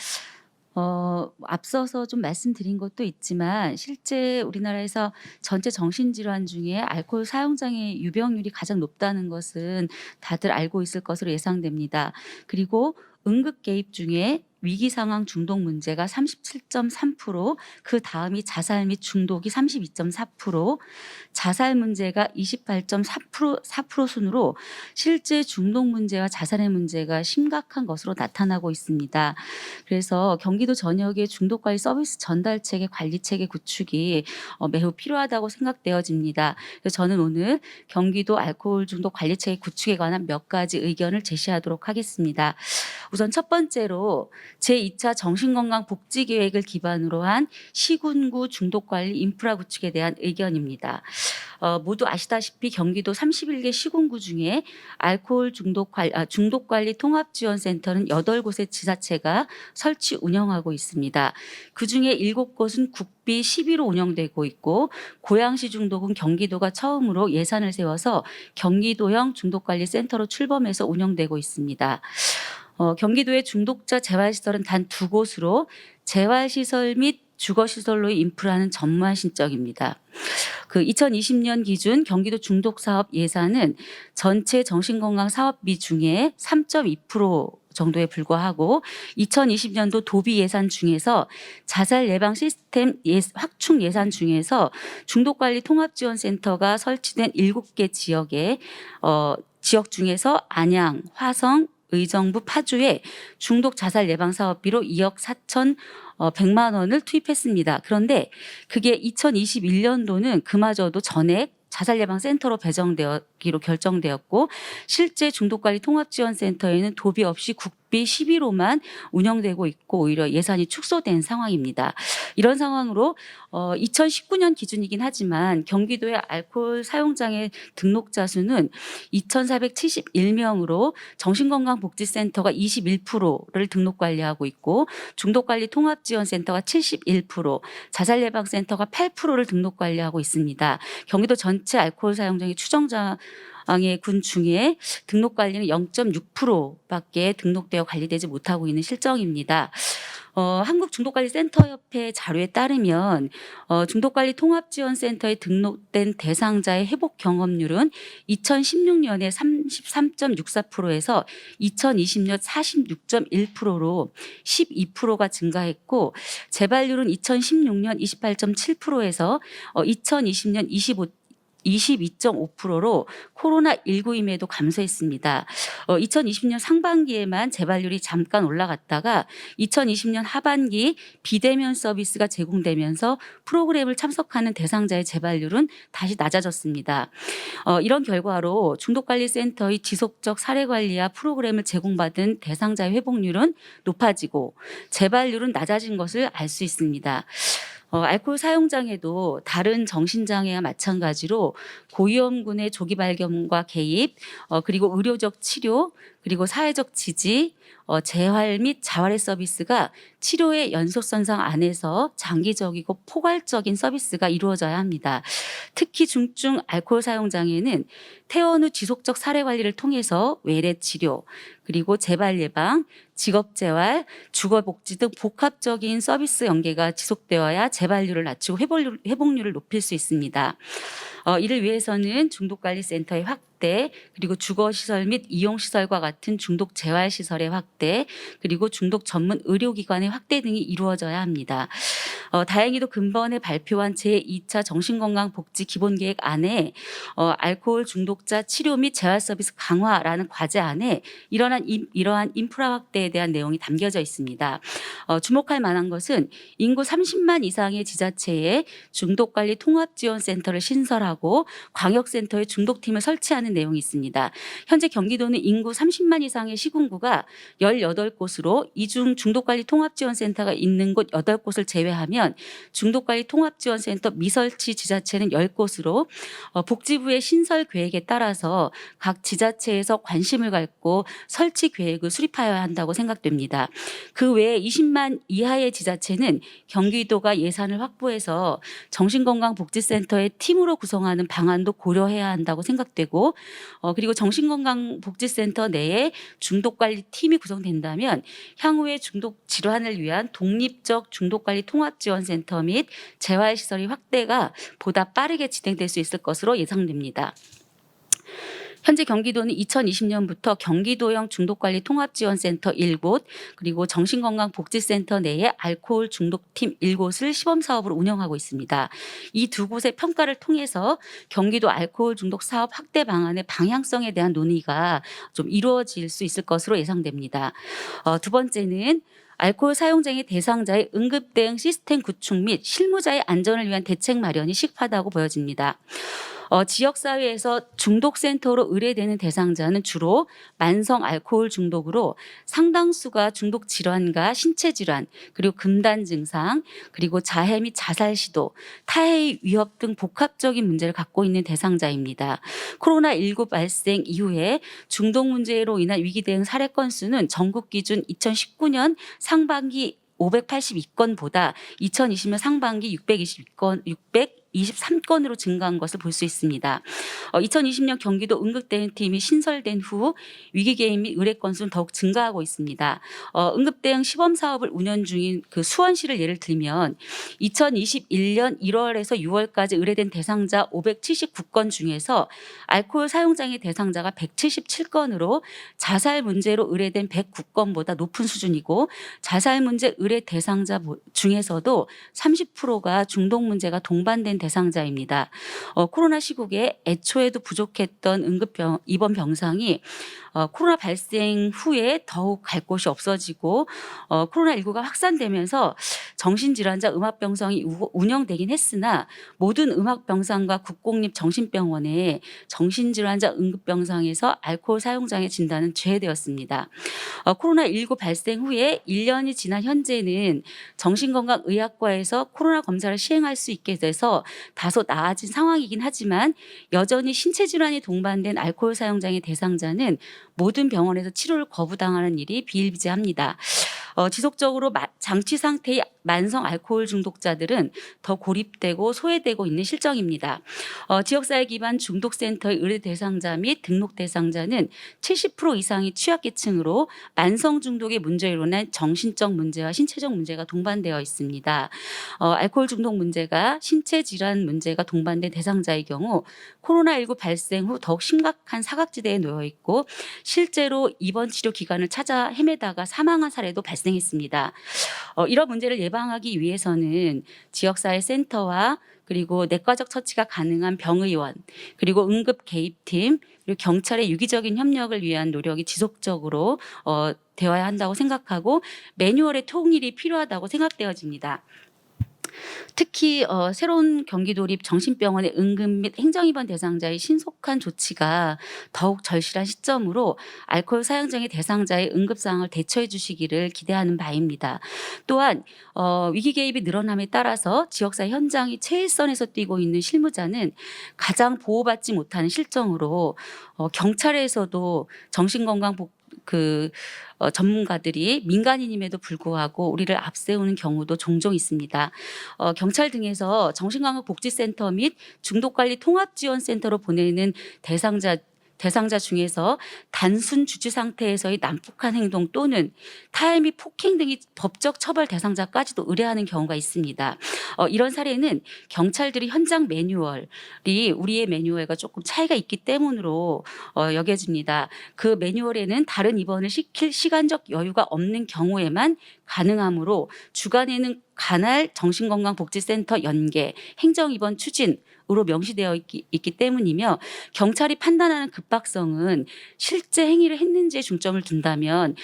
앞서서 좀 말씀드린 것도 있지만 실제 우리나라에서 전체 정신질환 중에 알코올 사용장애 유병률이 가장 높다는 것은 다들 알고 있을 것으로 예상됩니다. 그리고 응급 개입 중에 위기 상황 중독 문제가 37.3%, 그 다음이 자살 및 중독이 32.4%, 자살 문제가 28.4% 순으로 실제 중독 문제와 자살의 문제가 심각한 것으로 나타나고 있습니다. 그래서 경기도 전역의 중독관리 서비스 전달 체계, 관리 체계 구축이 매우 필요하다고 생각되어집니다. 그래서 저는 오늘 경기도 알코올 중독 관리 체계 구축에 관한 몇 가지 의견을 제시하도록 하겠습니다. 우선 첫 번째로 제2차 정신건강복지계획을 기반으로 한 시군구 중독관리 인프라 구축에 대한 의견입니다. 모두 아시다시피 경기도 31개 시군구 중에 알코올 중독관리 통합지원센터는 8곳의 지자체가 설치 운영하고 있습니다. 그중에 7곳은 국비 11호 운영되고 있고 고양시 중독은 경기도가 처음으로 예산을 세워서 경기도형 중독관리센터로 출범해서 운영되고 있습니다. 경기도의 중독자 재활시설은 단 2곳으로 재활시설 및 주거시설로의 인프라는 전무한 신적입니다. 그 2020년 기준 경기도 중독사업 예산은 전체 정신건강 사업비 중에 3.2% 정도에 불과하고 2020년도 도비 예산 중에서 자살 예방 시스템 확충 예산 중에서 중독관리 통합지원센터가 설치된 7개 지역에 지역 중에서 안양, 화성, 의정부 파주에 중독 자살 예방 사업비로 2억 4,100만 원을 투입했습니다. 그런데 그게 2021년도는 그마저도 전액 자살예방센터로 배정되기로 결정되었고 실제 중독관리 통합지원센터에는 도비 없이 국비 11호만 운영되고 있고 오히려 예산이 축소된 상황입니다. 이런 상황으로 2019년 기준이긴 하지만 경기도의 알코올 사용장애 등록자 수는 2,471명으로 정신건강복지센터가 21%를 등록관리하고 있고 중독관리 통합지원센터가 71%, 자살예방센터가 8%를 등록관리하고 있습니다. 경기도 전체 알코올 사용장애 추정장애군 중에 등록 관리는 0.6%밖에 등록되어 관리되지 못하고 있는 실정입니다. 한국중독관리센터협회 자료에 따르면 중독관리 통합지원센터에 등록된 대상자의 회복 경험률은 2016년에 33.64%에서 2020년 46.1%로 12%가 증가했고 재발률은 2016년 28.7%에서 2020년 22.5%로 코로나19임에도 감소했습니다. 2020년 상반기에만 재발률이 잠깐 올라갔다가 2020년 하반기 비대면 서비스가 제공되면서 프로그램을 참석하는 대상자의 재발률은 다시 낮아졌습니다. 이런 결과로 중독관리센터의 지속적 사례관리와 프로그램을 제공받은 대상자의 회복률은 높아지고 재발률은 낮아진 것을 알 수 있습니다. 알코올 사용장애도 다른 정신장애와 마찬가지로 고위험군의 조기 발견과 개입, 그리고 의료적 치료, 그리고 사회적 지지, 재활 및 자활의 서비스가 치료의 연속선상 안에서 장기적이고 포괄적인 서비스가 이루어져야 합니다. 특히 중증 알코올 사용장애는 퇴원 후 지속적 사례관리를 통해서 외래 치료, 그리고 재발 예방, 직업재활, 주거복지 등 복합적인 서비스 연계가 지속되어야 재발률을 낮추고 회복률을 높일 수 있습니다. 이를 위해서는 중독관리센터의 확대, 그리고 주거시설 및 이용시설과 같은 중독 재활시설의 확대, 그리고 중독 전문 의료기관의 확대 등이 이루어져야 합니다. 다행히도 근본에 발표한 제2차 정신건강복지 기본계획 안에 알코올 중독자 치료 및 재활 서비스 강화라는 과제 안에 이러한 인프라 확대에 대한 내용이 담겨져 있습니다. 주목할 만한 것은 인구 30만 이상의 지자체에 중독관리 통합지원센터를 신설하고 광역센터에 중독팀을 설치하는 내용이 있습니다. 현재 경기도는 인구 30만 이상의 시군구가 18곳으로 이 중 중독관리 통합지원센터가 있는 곳 8곳을 제외하면 중독관리 통합지원센터 미설치 지자체는 10곳으로 복지부의 신설 계획에 따라서 각 지자체에서 관심을 갖고 설치 계획을 수립하여야 한다고 생각됩니다. 그 외에 20만 이하의 지자체는 경기도가 예산을 확보해서 정신건강복지센터의 팀으로 구성하는 방안도 고려해야 한다고 생각되고 그리고 정신건강복지센터 내에 중독관리팀이 구성된다면 향후에 중독 질환을 위한 독립적 중독관리 통합지원센터 및 재활시설의 확대가 보다 빠르게 진행될 수 있을 것으로 예상됩니다. 현재 경기도는 2020년부터 경기도형 중독관리 통합지원센터 1곳 그리고 정신건강복지센터 내에 알코올 중독팀 1곳을 시범사업으로 운영하고 있습니다. 이 두 곳의 평가를 통해서 경기도 알코올 중독 사업 확대 방안의 방향성에 대한 논의가 좀 이루어질 수 있을 것으로 예상됩니다. 두 번째는 알코올 사용장애 대상자의 응급대응 시스템 구축 및 실무자의 안전을 위한 대책 마련이 시급하다고 보여집니다. 지역사회에서 중독센터로 의뢰되는 대상자는 주로 만성 알코올 중독으로 상당수가 중독 질환과 신체 질환, 그리고 금단 증상, 그리고 자해 및 자살 시도, 타해 위협 등 복합적인 문제를 갖고 있는 대상자입니다. 코로나19 발생 이후에 중독 문제로 인한 위기 대응 사례 건수는 전국 기준 2019년 상반기 582건보다 2020년 상반기 623건으로 증가한 것을 볼 수 있습니다. 2020년 경기도 응급대응팀이 신설된 후 위기개입 및 의뢰 건수는 더욱 증가하고 있습니다. 응급대응 시범사업을 운영 중인 그 수원시를 예를 들면 2021년 1월에서 6월까지 의뢰된 대상자 579건 중에서 알코올 사용장애 대상자가 177건으로 자살 문제로 의뢰된 109건보다 높은 수준이고 자살 문제 의뢰 대상자 중에서도 30%가 중독 문제가 동반된 대상자입니다. 코로나 시국에 애초에도 부족했던 입원 병상이 코로나 발생 후에 더욱 갈 곳이 없어지고 코로나19가 확산되면서 정신질환자 음압병상이 운영되긴 했으나 모든 음압병상과 국공립 정신병원의 정신질환자 응급병상에서 알코올 사용장애 진단은 제외되었습니다. 코로나19 발생 후에 1년이 지난 현재는 정신건강의학과에서 코로나 검사를 시행할 수 있게 돼서 다소 나아진 상황이긴 하지만 여전히 신체질환이 동반된 알코올 사용장애 대상자는 모든 병원에서 치료를 거부당하는 일이 비일비재합니다. 지속적으로 장치 상태의 만성 알코올 중독자들은 더 고립되고 소외되고 있는 실정입니다. 지역사회 기반 중독센터의 의뢰 대상자 및 등록 대상자는 70% 이상이 취약계층으로 만성 중독의 문제로 인한 정신적 문제와 신체적 문제가 동반되어 있습니다. 알코올 중독 문제가 신체 질환 문제가 동반된 대상자의 경우 코로나19 발생 후 더욱 심각한 사각지대에 놓여 있고 실제로 입원 치료 기관을 찾아 헤매다가 사망한 사례도 발생했습니다. 이런 문제를 예방하기 위해서는 지역사회 센터와 그리고 내과적 처치가 가능한 병의원, 그리고 응급 개입팀, 그리고 경찰의 유기적인 협력을 위한 노력이 지속적으로 되어야 한다고 생각하고 매뉴얼의 통일이 필요하다고 생각되어집니다. 특히 새로운 경기도립 정신병원의 응급 및 행정입원 대상자의 신속한 조치가 더욱 절실한 시점으로 알코올 사용장애 대상자의 응급 상황을 대처해 주시기를 기대하는 바입니다. 또한 위기 개입이 늘어남에 따라서 지역사회 현장이 최일선에서 뛰고 있는 실무자는 가장 보호받지 못하는 실정으로 경찰에서도 정신건강 전문가들이 민간인임에도 불구하고 우리를 앞세우는 경우도 종종 있습니다. 경찰 등에서 정신건강복지센터 및 중독관리 통합지원센터로 보내는 대상자 중에서 단순 주치 상태에서의 난폭한 행동 또는 타해 및 폭행 등이 법적 처벌 대상자까지도 의뢰하는 경우가 있습니다. 이런 사례는 경찰들이 현장 매뉴얼이 우리의 매뉴얼과 조금 차이가 있기 때문으로 여겨집니다. 그 매뉴얼에는 다른 입원을 시킬 시간적 여유가 없는 경우에만 가능하므로 주간에는 관할 정신건강복지센터 연계, 행정입원 추진으로 명시되어 있기 때문이며 경찰이 판단하는 급박성은 실제 행위를 했는지에 중점을 둔다면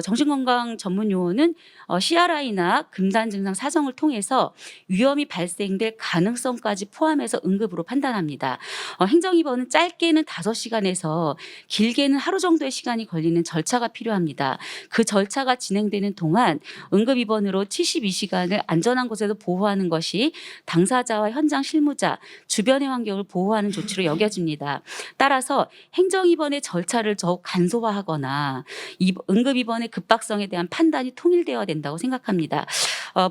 정신건강 전문 요원은 CRI나 금단 증상 사정을 통해서 위험이 발생될 가능성까지 포함해서 응급으로 판단합니다. 행정입원은 짧게는 5시간에서 길게는 하루 정도의 시간이 걸리는 절차가 필요합니다. 그 절차가 진행되는 동안 응급입원으로 72시간을 안전한 곳에서 보호하는 것이 당사자와 현장 실무자, 주변의 환경을 보호하는 조치로 여겨집니다. 따라서 행정입원의 절차를 더욱 간소화하거나 응급입원의 급박성에 대한 판단이 통일되어야 된다고 생각합니다.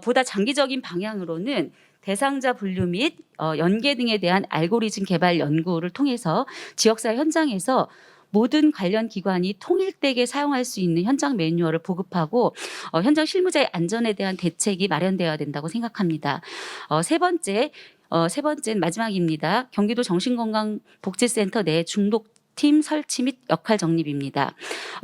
보다 장기적인 방향으로는 대상자 분류 및 연계 등에 대한 알고리즘 개발 연구를 통해서 지역사회 현장에서 모든 관련 기관이 통일되게 사용할 수 있는 현장 매뉴얼을 보급하고 현장 실무자의 안전에 대한 대책이 마련되어야 된다고 생각합니다. 세 번째는 마지막입니다. 경기도 정신건강복지센터 내 중독팀 설치 및 역할 정립입니다.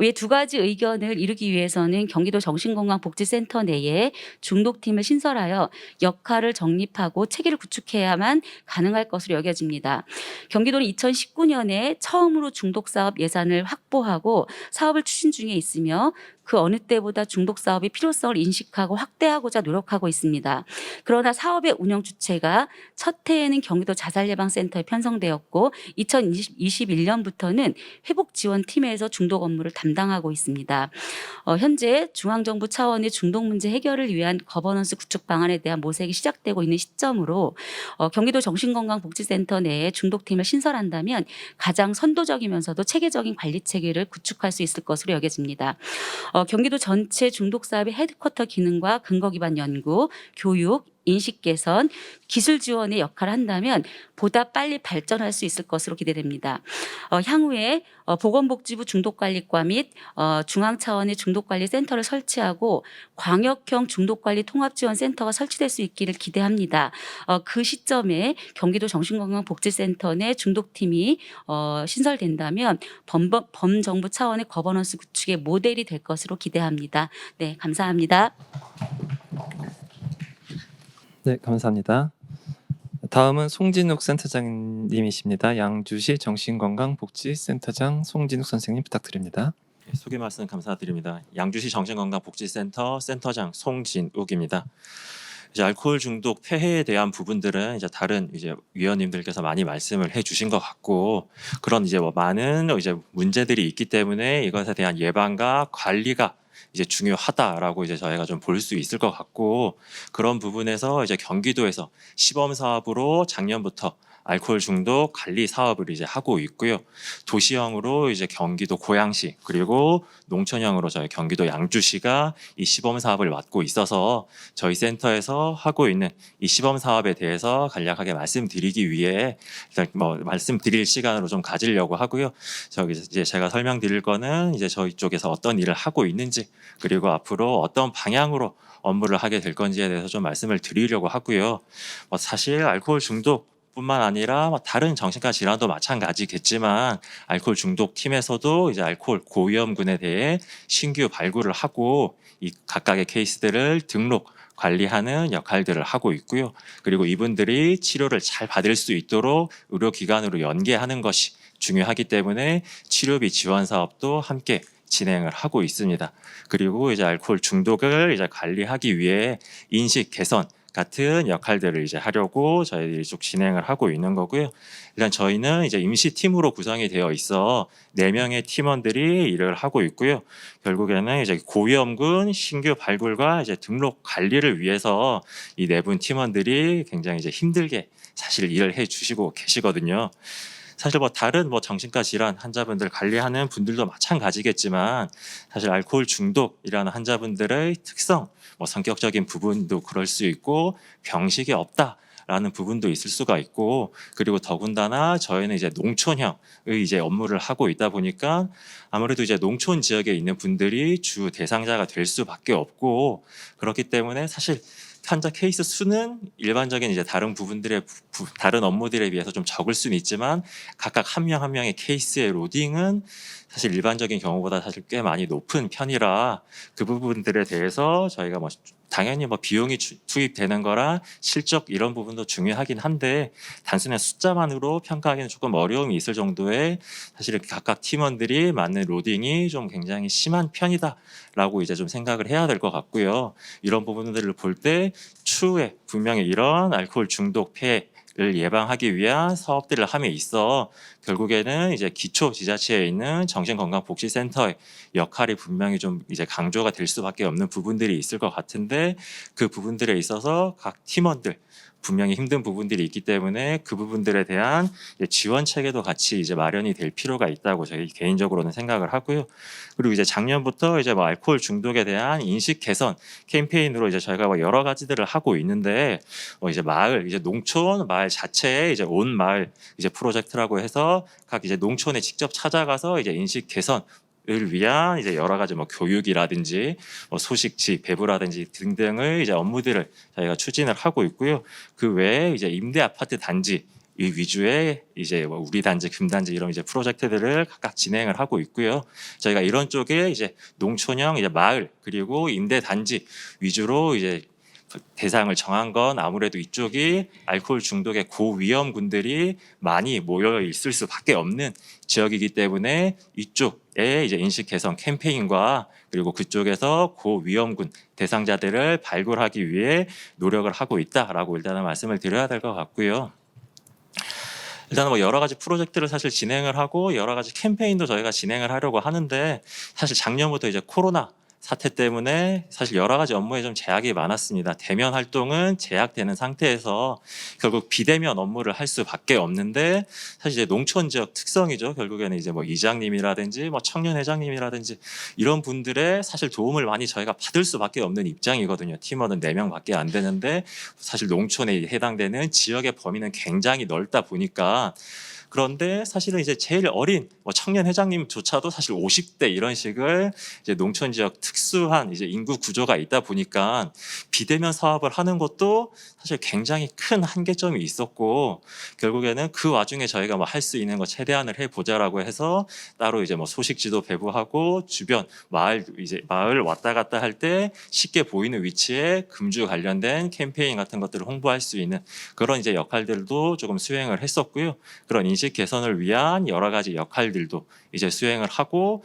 이 두 가지 의견을 이루기 위해서는 경기도 정신건강복지센터 내에 중독팀을 신설하여 역할을 정립하고 체계를 구축해야만 가능할 것으로 여겨집니다. 경기도는 2019년에 처음으로 중독사업 예산을 확보하고 사업을 추진 중에 있으며 그 어느 때보다 중독 사업의 필요성을 인식하고 확대하고자 노력하고 있습니다. 그러나 사업의 운영 주체가 첫 해에는 경기도 자살예방센터에 편성되었고 2021년부터는 회복지원팀에서 중독 업무를 담당하고 있습니다. 현재 중앙정부 차원의 중독 문제 해결을 위한 거버넌스 구축 방안에 대한 모색이 시작되고 있는 시점으로 경기도 정신건강복지센터 내에 중독팀을 신설한다면 가장 선도적이면서도 체계적인 관리 체계를 구축할 수 있을 것으로 여겨집니다. 경기도 전체 중독 사업의 헤드쿼터 기능과 근거 기반 연구, 교육, 인식 개선, 기술 지원의 역할을 한다면 보다 빨리 발전할 수 있을 것으로 기대됩니다. 향후에 보건복지부 중독관리과 및 중앙 차원의 중독관리센터를 설치하고 광역형 중독관리 통합지원센터가 설치될 수 있기를 기대합니다. 그 시점에 경기도 정신건강복지센터 내 중독팀이 신설된다면 범정부 차원의 거버넌스 구축의 모델이 될 것으로 기대합니다. 네, 감사합니다. 네, 감사합니다. 다음은 송진욱 센터장님이십니다. 양주시 정신건강복지센터장 송진욱 선생님 부탁드립니다. 소개 말씀 감사드립니다. 양주시 정신건강복지센터 센터장 송진욱입니다. 이제 알코올 중독 폐해에 대한 부분들은 이제 다른 이제 위원님들께서 많이 말씀을 해주신 것 같고 그런 이제 뭐 많은 이제 문제들이 있기 때문에 이것에 대한 예방과 관리가 이제 중요하다라고 이제 저희가 좀 볼 수 있을 것 같고 그런 부분에서 이제 경기도에서 시범 사업으로 작년부터 알코올 중독 관리 사업을 이제 하고 있고요. 도시형으로 이제 경기도 고양시 그리고 농촌형으로 저희 경기도 양주시가 이 시범 사업을 맡고 있어서 저희 센터에서 하고 있는 이 시범 사업에 대해서 간략하게 말씀드리기 위해 일단 뭐 말씀드릴 시간으로 좀 가지려고 하고요. 저기 이제 제가 설명드릴 거는 이제 저희 쪽에서 어떤 일을 하고 있는지 그리고 앞으로 어떤 방향으로 업무를 하게 될 건지에 대해서 좀 말씀을 드리려고 하고요. 사실 알코올 중독 뿐만 아니라 다른 정신과 질환도 마찬가지겠지만 알코올 중독 팀에서도 이제 알코올 고위험군에 대해 신규 발굴을 하고 이 각각의 케이스들을 등록 관리하는 역할들을 하고 있고요. 그리고 이분들이 치료를 잘 받을 수 있도록 의료기관으로 연계하는 것이 중요하기 때문에 치료비 지원 사업도 함께 진행을 하고 있습니다. 그리고 이제 알코올 중독을 이제 관리하기 위해 인식 개선 같은 역할들을 이제 하려고 저희들이 쭉 진행을 하고 있는 거고요. 일단 저희는 이제 임시 팀으로 구성이 되어 있어 4명의 팀원들이 일을 하고 있고요. 결국에는 이제 고위험군 신규 발굴과 이제 등록 관리를 위해서 이 4분 팀원들이 굉장히 이제 힘들게 사실 일을 해 주시고 계시거든요. 사실 뭐 다른 뭐 정신과 질환 환자분들 관리하는 분들도 마찬가지겠지만 사실 알코올 중독이라는 환자분들의 특성, 뭐 성격적인 부분도 그럴 수 있고 병식이 없다라는 부분도 있을 수가 있고 그리고 더군다나 저희는 이제 농촌형의 이제 업무를 하고 있다 보니까 아무래도 이제 농촌 지역에 있는 분들이 주 대상자가 될 수밖에 없고 그렇기 때문에 사실 환자 케이스 수는 일반적인 이제 다른 부분들의 다른 업무들에 비해서 좀 적을 수는 있지만 각각 한 명 한 명의 케이스의 로딩은 사실 일반적인 경우보다 사실 꽤 많이 높은 편이라 그 부분들에 대해서 저희가 뭐 당연히 뭐 비용이 투입되는 거라 실적 이런 부분도 중요하긴 한데 단순한 숫자만으로 평가하기는 조금 어려움이 있을 정도의 사실 각각 팀원들이 맞는 로딩이 좀 굉장히 심한 편이다라고 이제 좀 생각을 해야 될 것 같고요. 이런 부분들을 볼 때 추후에 분명히 이런 알코올 중독 폐를 예방하기 위한 사업들을 함에 있어 결국에는 이제 기초 지자체에 있는 정신건강복지센터의 역할이 분명히 좀 이제 강조가 될 수밖에 없는 부분들이 있을 것 같은데 그 부분들에 있어서 각 팀원들 분명히 힘든 부분들이 있기 때문에 그 부분들에 대한 지원 체계도 같이 이제 마련이 될 필요가 있다고 저희 개인적으로는 생각을 하고요. 그리고 이제 작년부터 이제 뭐 알코올 중독에 대한 인식 개선 캠페인으로 이제 저희가 뭐 여러 가지들을 하고 있는데 이제 마을 이제 농촌 마을 자체에 이제 온 마을 이제 프로젝트라고 해서 각 이제 농촌에 직접 찾아가서 이제 인식 개선 을 위한 이제 여러 가지 뭐 교육이라든지 뭐 소식지 배부라든지 등등의 이제 업무들을 저희가 추진을 하고 있고요. 그 외에 이제 임대 아파트 단지 이 위주의 이제 뭐 우리 단지, 금단지 이런 이제 프로젝트들을 각각 진행을 하고 있고요. 저희가 이런 쪽에 이제 농촌형 이제 마을 그리고 임대 단지 위주로 이제 대상을 정한 건 아무래도 이쪽이 알코올 중독의 고위험군들이 많이 모여 있을 수밖에 없는 지역이기 때문에 이쪽에 이제 인식 개선 캠페인과 그리고 그쪽에서 고위험군 대상자들을 발굴하기 위해 노력을 하고 있다라고 일단은 말씀을 드려야 될 것 같고요. 일단은 뭐 여러 가지 프로젝트를 사실 진행을 하고 여러 가지 캠페인도 저희가 진행을 하려고 하는데 사실 작년부터 이제 코로나 사태 때문에 사실 여러 가지 업무에 좀 제약이 많았습니다. 대면 활동은 제약되는 상태에서 결국 비대면 업무를 할 수밖에 없는데 사실 이제 농촌 지역 특성이죠. 결국에는 이제 뭐 이장님이라든지 뭐 청년회장님이라든지 이런 분들의 사실 도움을 많이 저희가 받을 수밖에 없는 입장이거든요. 팀원은 4명밖에 안 되는데 사실 농촌에 해당되는 지역의 범위는 굉장히 넓다 보니까 그런데 사실은 이제 제일 어린 뭐 청년 회장님조차도 사실 50대 이런 식을 이제 농촌 지역 특수한 이제 인구 구조가 있다 보니까 비대면 사업을 하는 것도 사실 굉장히 큰 한계점이 있었고, 결국에는 그 와중에 저희가 뭐 할 수 있는 거 최대한을 해보자라고 해서 따로 이제 뭐 소식지도 배부하고 주변 마을 왔다 갔다 할 때 쉽게 보이는 위치에 금주 관련된 캠페인 같은 것들을 홍보할 수 있는 그런 이제 역할들도 조금 수행을 했었고요. 그런 인식 개선을 위한 여러 가지 역할들도 이제 수행을 하고,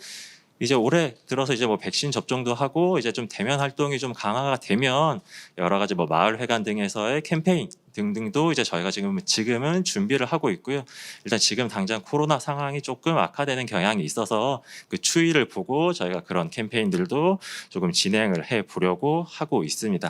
이제 올해 들어서 이제 뭐 백신 접종도 하고 이제 좀 대면 활동이 좀 강화가 되면 여러 가지 뭐 마을 회관 등에서의 캠페인 등등도 이제 저희가 지금은 준비를 하고 있고요. 일단 지금 당장 코로나 상황이 조금 악화되는 경향이 있어서 그 추이를 보고 저희가 그런 캠페인들도 조금 진행을 해 보려고 하고 있습니다.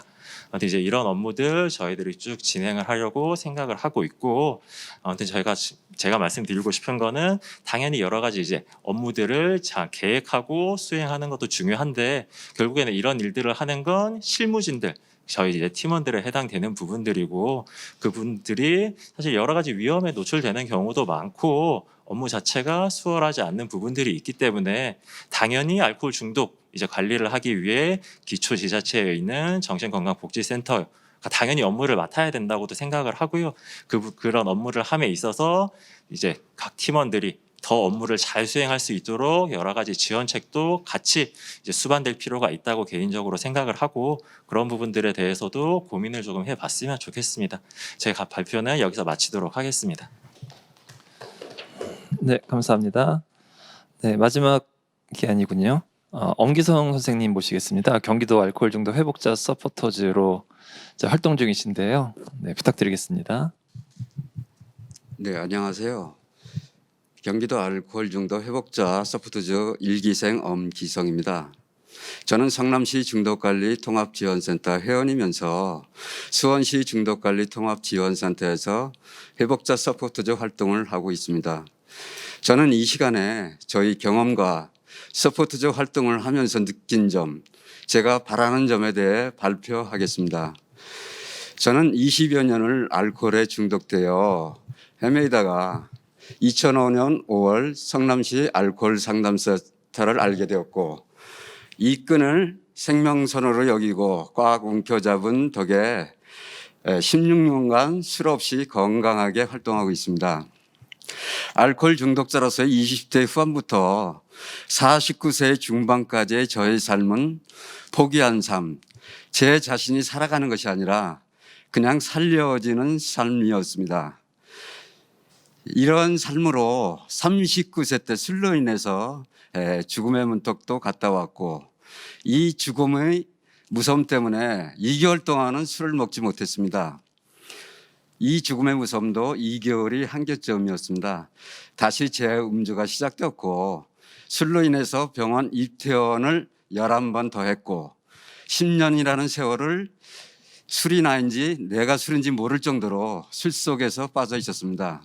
아무튼 이제 이런 업무들 저희들이 쭉 진행을 하려고 생각을 하고 있고, 아무튼 제가 말씀드리고 싶은 거는 당연히 여러 가지 이제 업무들을 잘 계획하고 수행하는 것도 중요한데, 결국에는 이런 일들을 하는 건 실무진들, 저희 이제 팀원들에 해당되는 부분들이고, 그분들이 사실 여러 가지 위험에 노출되는 경우도 많고 업무 자체가 수월하지 않는 부분들이 있기 때문에 당연히 알코올 중독 이제 관리를 하기 위해 기초지자체에 있는 정신건강복지센터가 당연히 업무를 맡아야 된다고도 생각을 하고요. 그런 업무를 함에 있어서 이제 각 팀원들이 더 업무를 잘 수행할 수 있도록 여러 가지 지원책도 같이 이제 수반될 필요가 있다고 개인적으로 생각을 하고, 그런 부분들에 대해서도 고민을 조금 해봤으면 좋겠습니다. 제 발표는 여기서 마치도록 하겠습니다. 네, 감사합니다. 네, 마지막 기한이군요. 엄기성 선생님 모시겠습니다. 경기도 알코올 중독 회복자 서포터즈로 활동 중이신데요. 네, 부탁드리겠습니다. 네, 안녕하세요. 경기도 알코올 중독 회복자 서포터즈 1기생 엄기성입니다. 저는 성남시 중독관리 통합지원센터 회원이면서 수원시 중독관리 통합지원센터에서 회복자 서포터즈 활동을 하고 있습니다. 저는 이 시간에 저희 경험과 서포터즈 활동을 하면서 느낀 점, 제가 바라는 점에 대해 발표하겠습니다. 저는 20여 년을 알코올에 중독되어 헤매다가 2005년 5월 성남시 알코올 상담센터를 알게 되었고, 이 끈을 생명선으로 여기고 꽉 움켜잡은 덕에 16년간 술 없이 건강하게 활동하고 있습니다. 알코올 중독자로서의 20대 후반부터 49세 중반까지의 저의 삶은 포기한 삶, 제 자신이 살아가는 것이 아니라 그냥 살려지는 삶이었습니다. 이런 삶으로 39세 때 술로 인해서 죽음의 문턱도 갔다 왔고, 이 죽음의 무서움 때문에 2개월 동안은 술을 먹지 못했습니다. 이 죽음의 무서움도 2개월이 한계점이었습니다. 다시 재음주가 시작되었고, 술로 인해서 병원 입퇴원을 11번 더 했고, 10년이라는 세월을 술이 나인지 내가 술인지 모를 정도로 술 속에서 빠져 있었습니다.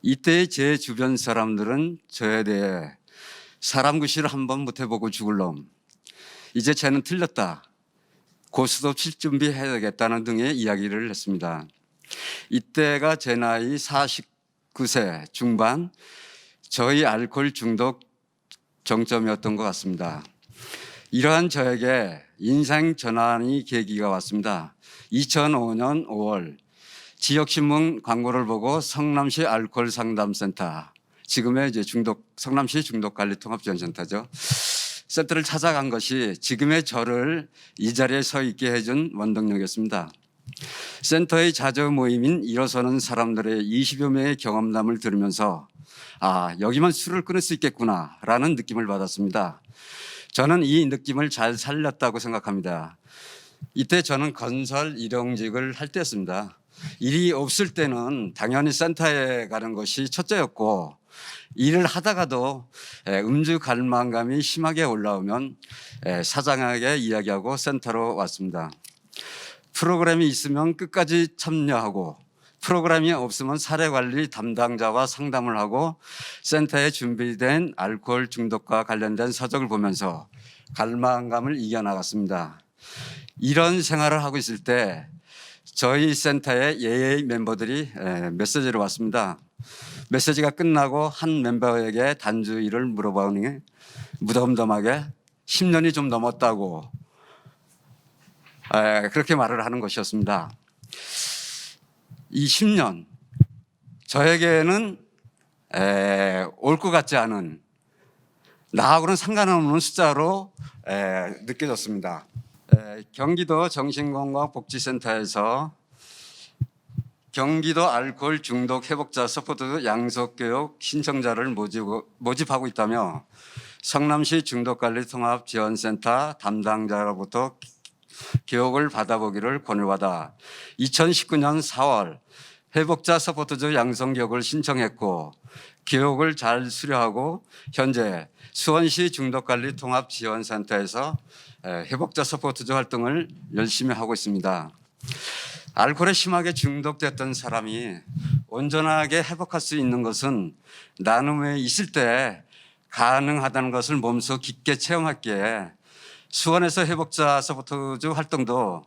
이때 제 주변 사람들은 저에 대해 사람 구실을 한번 못 해보고 죽을 놈, 이제 쟤는 틀렸다, 고수도 칠 준비해야겠다는 등의 이야기를 했습니다. 이때가 제 나이 49세 중반, 저희 알코올 중독 정점이었던 것 같습니다. 이러한 저에게 인생 전환의 계기가 왔습니다. 2005년 5월 지역신문 광고를 보고 성남시 알코올 상담센터, 지금의 이제 성남시 중독관리통합지원센터죠, 센터를 찾아간 것이 지금의 저를 이 자리에 서 있게 해준 원동력이었습니다. 센터의 자조 모임인 일어서는 사람들의 20여 명의 경험담을 들으면서 여기만 술을 끊을 수 있겠구나 라는 느낌을 받았습니다. 저는 이 느낌을 잘 살렸다고 생각합니다. 이때 저는 건설 일용직을 할 때였습니다. 일이 없을 때는 당연히 센터에 가는 것이 첫째였고, 일을 하다가도 음주 갈망감이 심하게 올라오면 사장에게 이야기하고 센터로 왔습니다. 프로그램이 있으면 끝까지 참여하고, 프로그램이 없으면 사례관리 담당자와 상담을 하고 센터에 준비된 알코올 중독과 관련된 서적을 보면서 갈망감을 이겨나갔습니다. 이런 생활을 하고 있을 때 저희 센터의 예의 멤버들이 메시지를 왔습니다. 메시지가 끝나고 한 멤버에게 단주 일을 물어보니 무덤덤하게 10년이 좀 넘었다고 그렇게 말을 하는 것이었습니다. 이 10년 저에게는 올 것 같지 않은, 나하고는 상관없는 숫자로 느껴졌습니다. 경기도 정신건강복지센터에서 경기도 알코올 중독 회복자 서포트 양속교육 신청자를 모집하고 있다며 성남시 중독관리통합지원센터 담당자로부터 교육을 받아보기를 권유받아 2019년 4월 회복자 서포트즈 양성교육을 신청했고 교육을 잘 수료하고 현재 수원시 중독관리통합지원센터에서 회복자 서포트즈 활동을 열심히 하고 있습니다. 알코올에 심하게 중독됐던 사람이 온전하게 회복할 수 있는 것은 나눔에 있을 때 가능하다는 것을 몸소 깊게 체험했기에 수원에서 회복자 서포트즈 활동도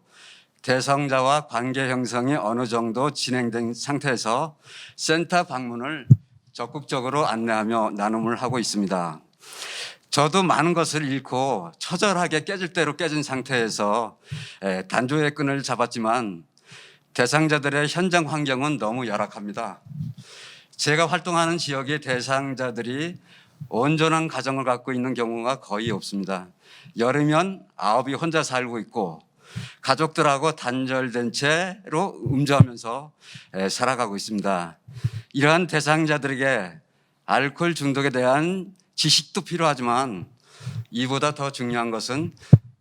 대상자와 관계 형성이 어느 정도 진행된 상태에서 센터 방문을 적극적으로 안내하며 나눔을 하고 있습니다. 저도 많은 것을 잃고 처절하게 깨질 대로 깨진 상태에서 단조의 끈을 잡았지만 대상자들의 현장 환경은 너무 열악합니다. 제가 활동하는 지역의 대상자들이 온전한 가정을 갖고 있는 경우가 거의 없습니다. 여름이면 아홉이 혼자 살고 있고 가족들하고 단절된 채로 음주하면서 살아가고 있습니다. 이러한 대상자들에게 알코올 중독에 대한 지식도 필요하지만 이보다 더 중요한 것은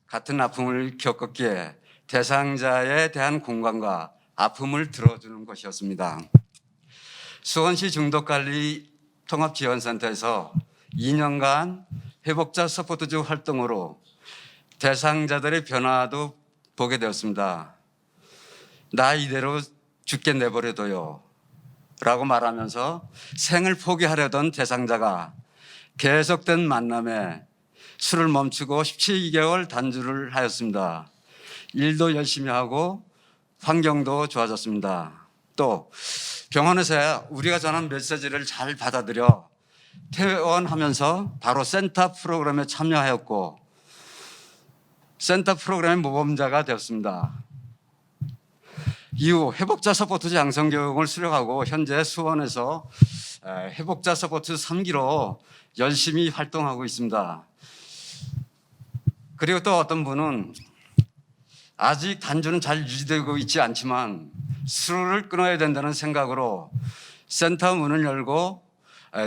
같은 아픔을 겪었기에 대상자에 대한 공감과 아픔을 들어주는 것이었습니다. 수원시 중독관리 통합지원센터에서 2년간 회복자 서포트즈 활동으로 대상자들의 변화도 보게 되었습니다. 나 이대로 죽게 내버려둬요 라고 말하면서 생을 포기하려던 대상자가 계속된 만남에 술을 멈추고 17개월 단주를 하였습니다. 일도 열심히 하고 환경도 좋아졌습니다. 또 병원에서 우리가 전한 메시지를 잘 받아들여 퇴원하면서 바로 센터 프로그램에 참여하였고 센터 프로그램의 모범자가 되었습니다. 이후 회복자 서포트 양성교육을 수료하고 현재 수원에서 회복자 서포트 3기로 열심히 활동하고 있습니다. 그리고 또 어떤 분은 아직 단주는 잘 유지되고 있지 않지만 술을 끊어야 된다는 생각으로 센터 문을 열고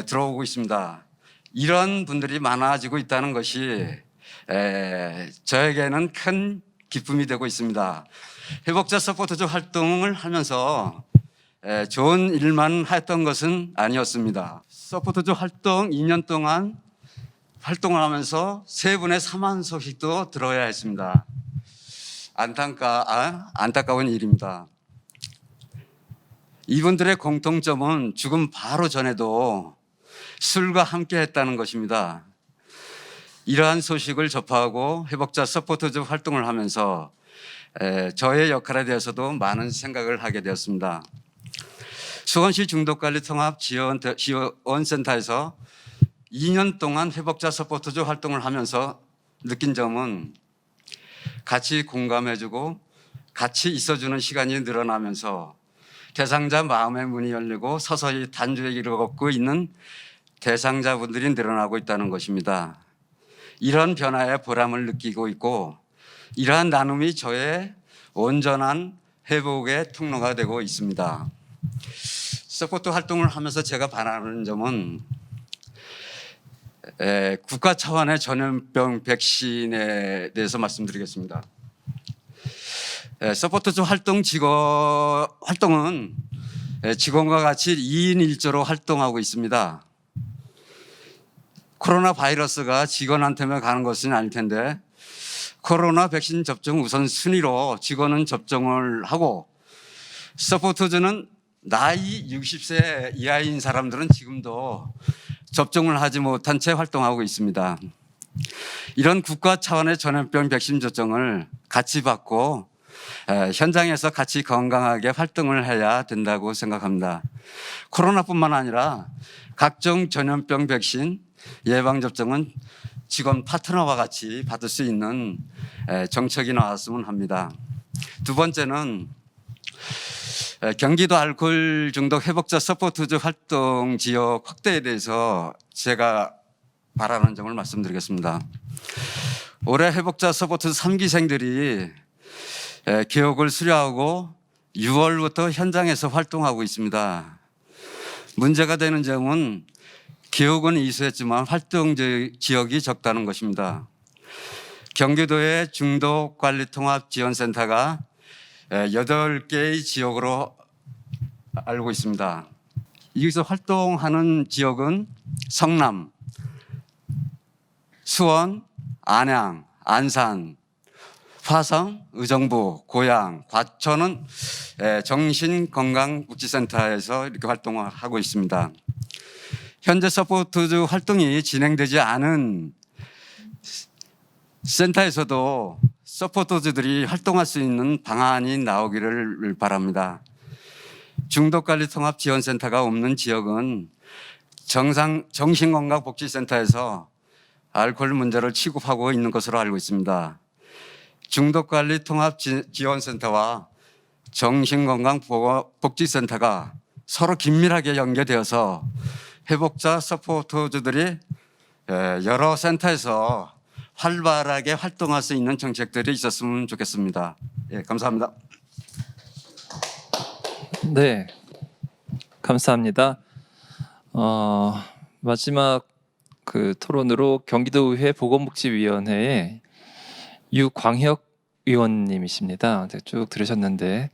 들어오고 있습니다. 이런 분들이 많아지고 있다는 것이 저에게는 큰 기쁨이 되고 있습니다. 회복자 서포트즈 활동을 하면서 좋은 일만 했던 것은 아니었습니다. 서포트즈 활동 2년 동안 활동을 하면서 3분의 사망 소식도 들어야 했습니다. 안타까운 일입니다. 이분들의 공통점은 죽음 바로 전에도 술과 함께 했다는 것입니다. 이러한 소식을 접하고 회복자 서포트즈 활동을 하면서 저의 역할에 대해서도 많은 생각을 하게 되었습니다. 수원시 중독관리통합지원센터에서 2년 동안 회복자 서포트즈 활동을 하면서 느낀 점은 같이 공감해주고 같이 있어주는 시간이 늘어나면서 대상자 마음의 문이 열리고 서서히 단주의 길을 걷고 있는 대상자분들이 늘어나고 있다는 것입니다. 이런 변화에 보람을 느끼고 있고 이러한 나눔이 저의 온전한 회복의 통로가 되고 있습니다. 서포트 활동을 하면서 제가 바라는 점은 국가 차원의 전염병 백신에 대해서 말씀드리겠습니다. 서포트즈 활동은 직원과 같이 2인 1조로 활동하고 있습니다. 코로나 바이러스가 직원한테만 가는 것은 아닐 텐데 코로나 백신 접종 우선 순위로 직원은 접종을 하고 서포트즈는 나이 60세 이하인 사람들은 지금도 접종을 하지 못한 채 활동하고 있습니다. 이런 국가 차원의 전염병 백신 접종을 같이 받고 현장에서 같이 건강하게 활동을 해야 된다고 생각합니다. 코로나뿐만 아니라 각종 전염병 백신 예방접종은 직원 파트너와 같이 받을 수 있는 정책이 나왔으면 합니다. 두 번째는 경기도 알코올 중독 회복자 서포트즈 활동 지역 확대에 대해서 제가 바라는 점을 말씀드리겠습니다. 올해 회복자 서포트즈 3기생들이 개혁을 수료하고 6월부터 현장에서 활동하고 있습니다. 문제가 되는 점은 개혁은 이수했지만 활동 지역이 적다는 것입니다. 경기도의 중독관리통합지원센터가 8개의 지역으로 알고 있습니다. 여기서 활동하는 지역은 성남, 수원, 안양, 안산, 화성, 의정부, 고양, 과천은 정신건강복지센터에서 이렇게 활동을 하고 있습니다. 현재 서포트즈 활동이 진행되지 않은 센터에서도 서포터즈들이 활동할 수 있는 방안이 나오기를 바랍니다. 중독관리통합지원센터가 없는 지역은 정신건강복지센터에서 알코올 문제를 취급하고 있는 것으로 알고 있습니다. 중독관리통합지원센터와 정신건강복지센터가 서로 긴밀하게 연계되어서 회복자 서포터즈들이 여러 센터에서 활발하게 활동할 수 있는 정책들이 있었으면 좋겠습니다. 예, 감사합니다. 네, 감사합니다. 마지막 그 토론으로 경기도의회 보건복지위원회의 유광혁 의원님이십니다. 네, 쭉 들으셨는데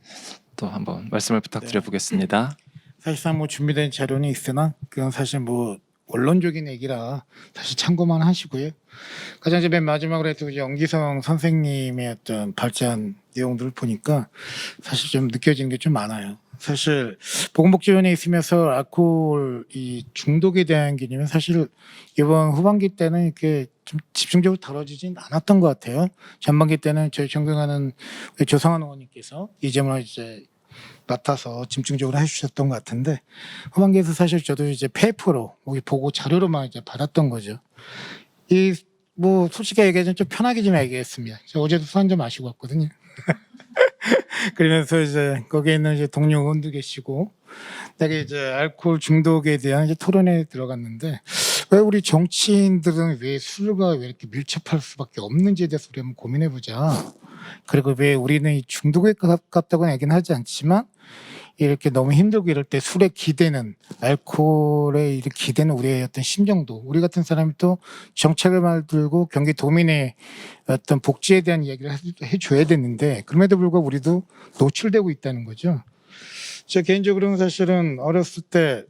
또 한번 말씀을 부탁드려 보겠습니다. 사실상 뭐 준비된 자료는 있으나 그건 사실 뭐 원론적인 얘기라 사실 참고만 하시고요. 가장 이제 맨 마지막으로 했던 이제 엄기성 선생님의 어떤 발제한 내용들을 보니까 사실 좀 느껴지는 게 좀 많아요. 사실 보건복지위원회에 있으면서 알코올 이 중독에 대한 개념은 사실 이번 후반기 때는 이렇게 좀 집중적으로 다뤄지진 않았던 것 같아요. 전반기 때는 저희 존경하는 조성환 의원님께서 이 점을 이제 맡아서 집중적으로 해주셨던 것 같은데 후반기에서 사실 저도 이제 페이퍼로 보고 자료로만 이제 받았던 거죠. 이 뭐 솔직히 얘기하자면 좀 편하게 좀 얘기했습니다. 저 어제도 술 한잔 마시고 왔거든요. 그러면서 이제 거기에 있는 이제 동료 의원도 계시고, 되게 이제 알코올 중독에 대한 이제 토론에 들어갔는데 왜 우리 정치인들은 왜 술과 왜 이렇게 밀접할 수밖에 없는지에 대해서 우리 한번 고민해 보자. 그리고 왜 우리는 이 중독에 가깝다고는 얘기는 하지 않지만 이렇게 너무 힘들고 이럴 때 술에 기대는 알코올에 이렇게 기대는 우리의 어떤 심정도 우리 같은 사람이 또 정책을 만들고 경기도민의 어떤 복지에 대한 이야기를 해줘야 되는데 그럼에도 불구하고 우리도 노출되고 있다는 거죠. 제 개인적으로는 사실은 어렸을 때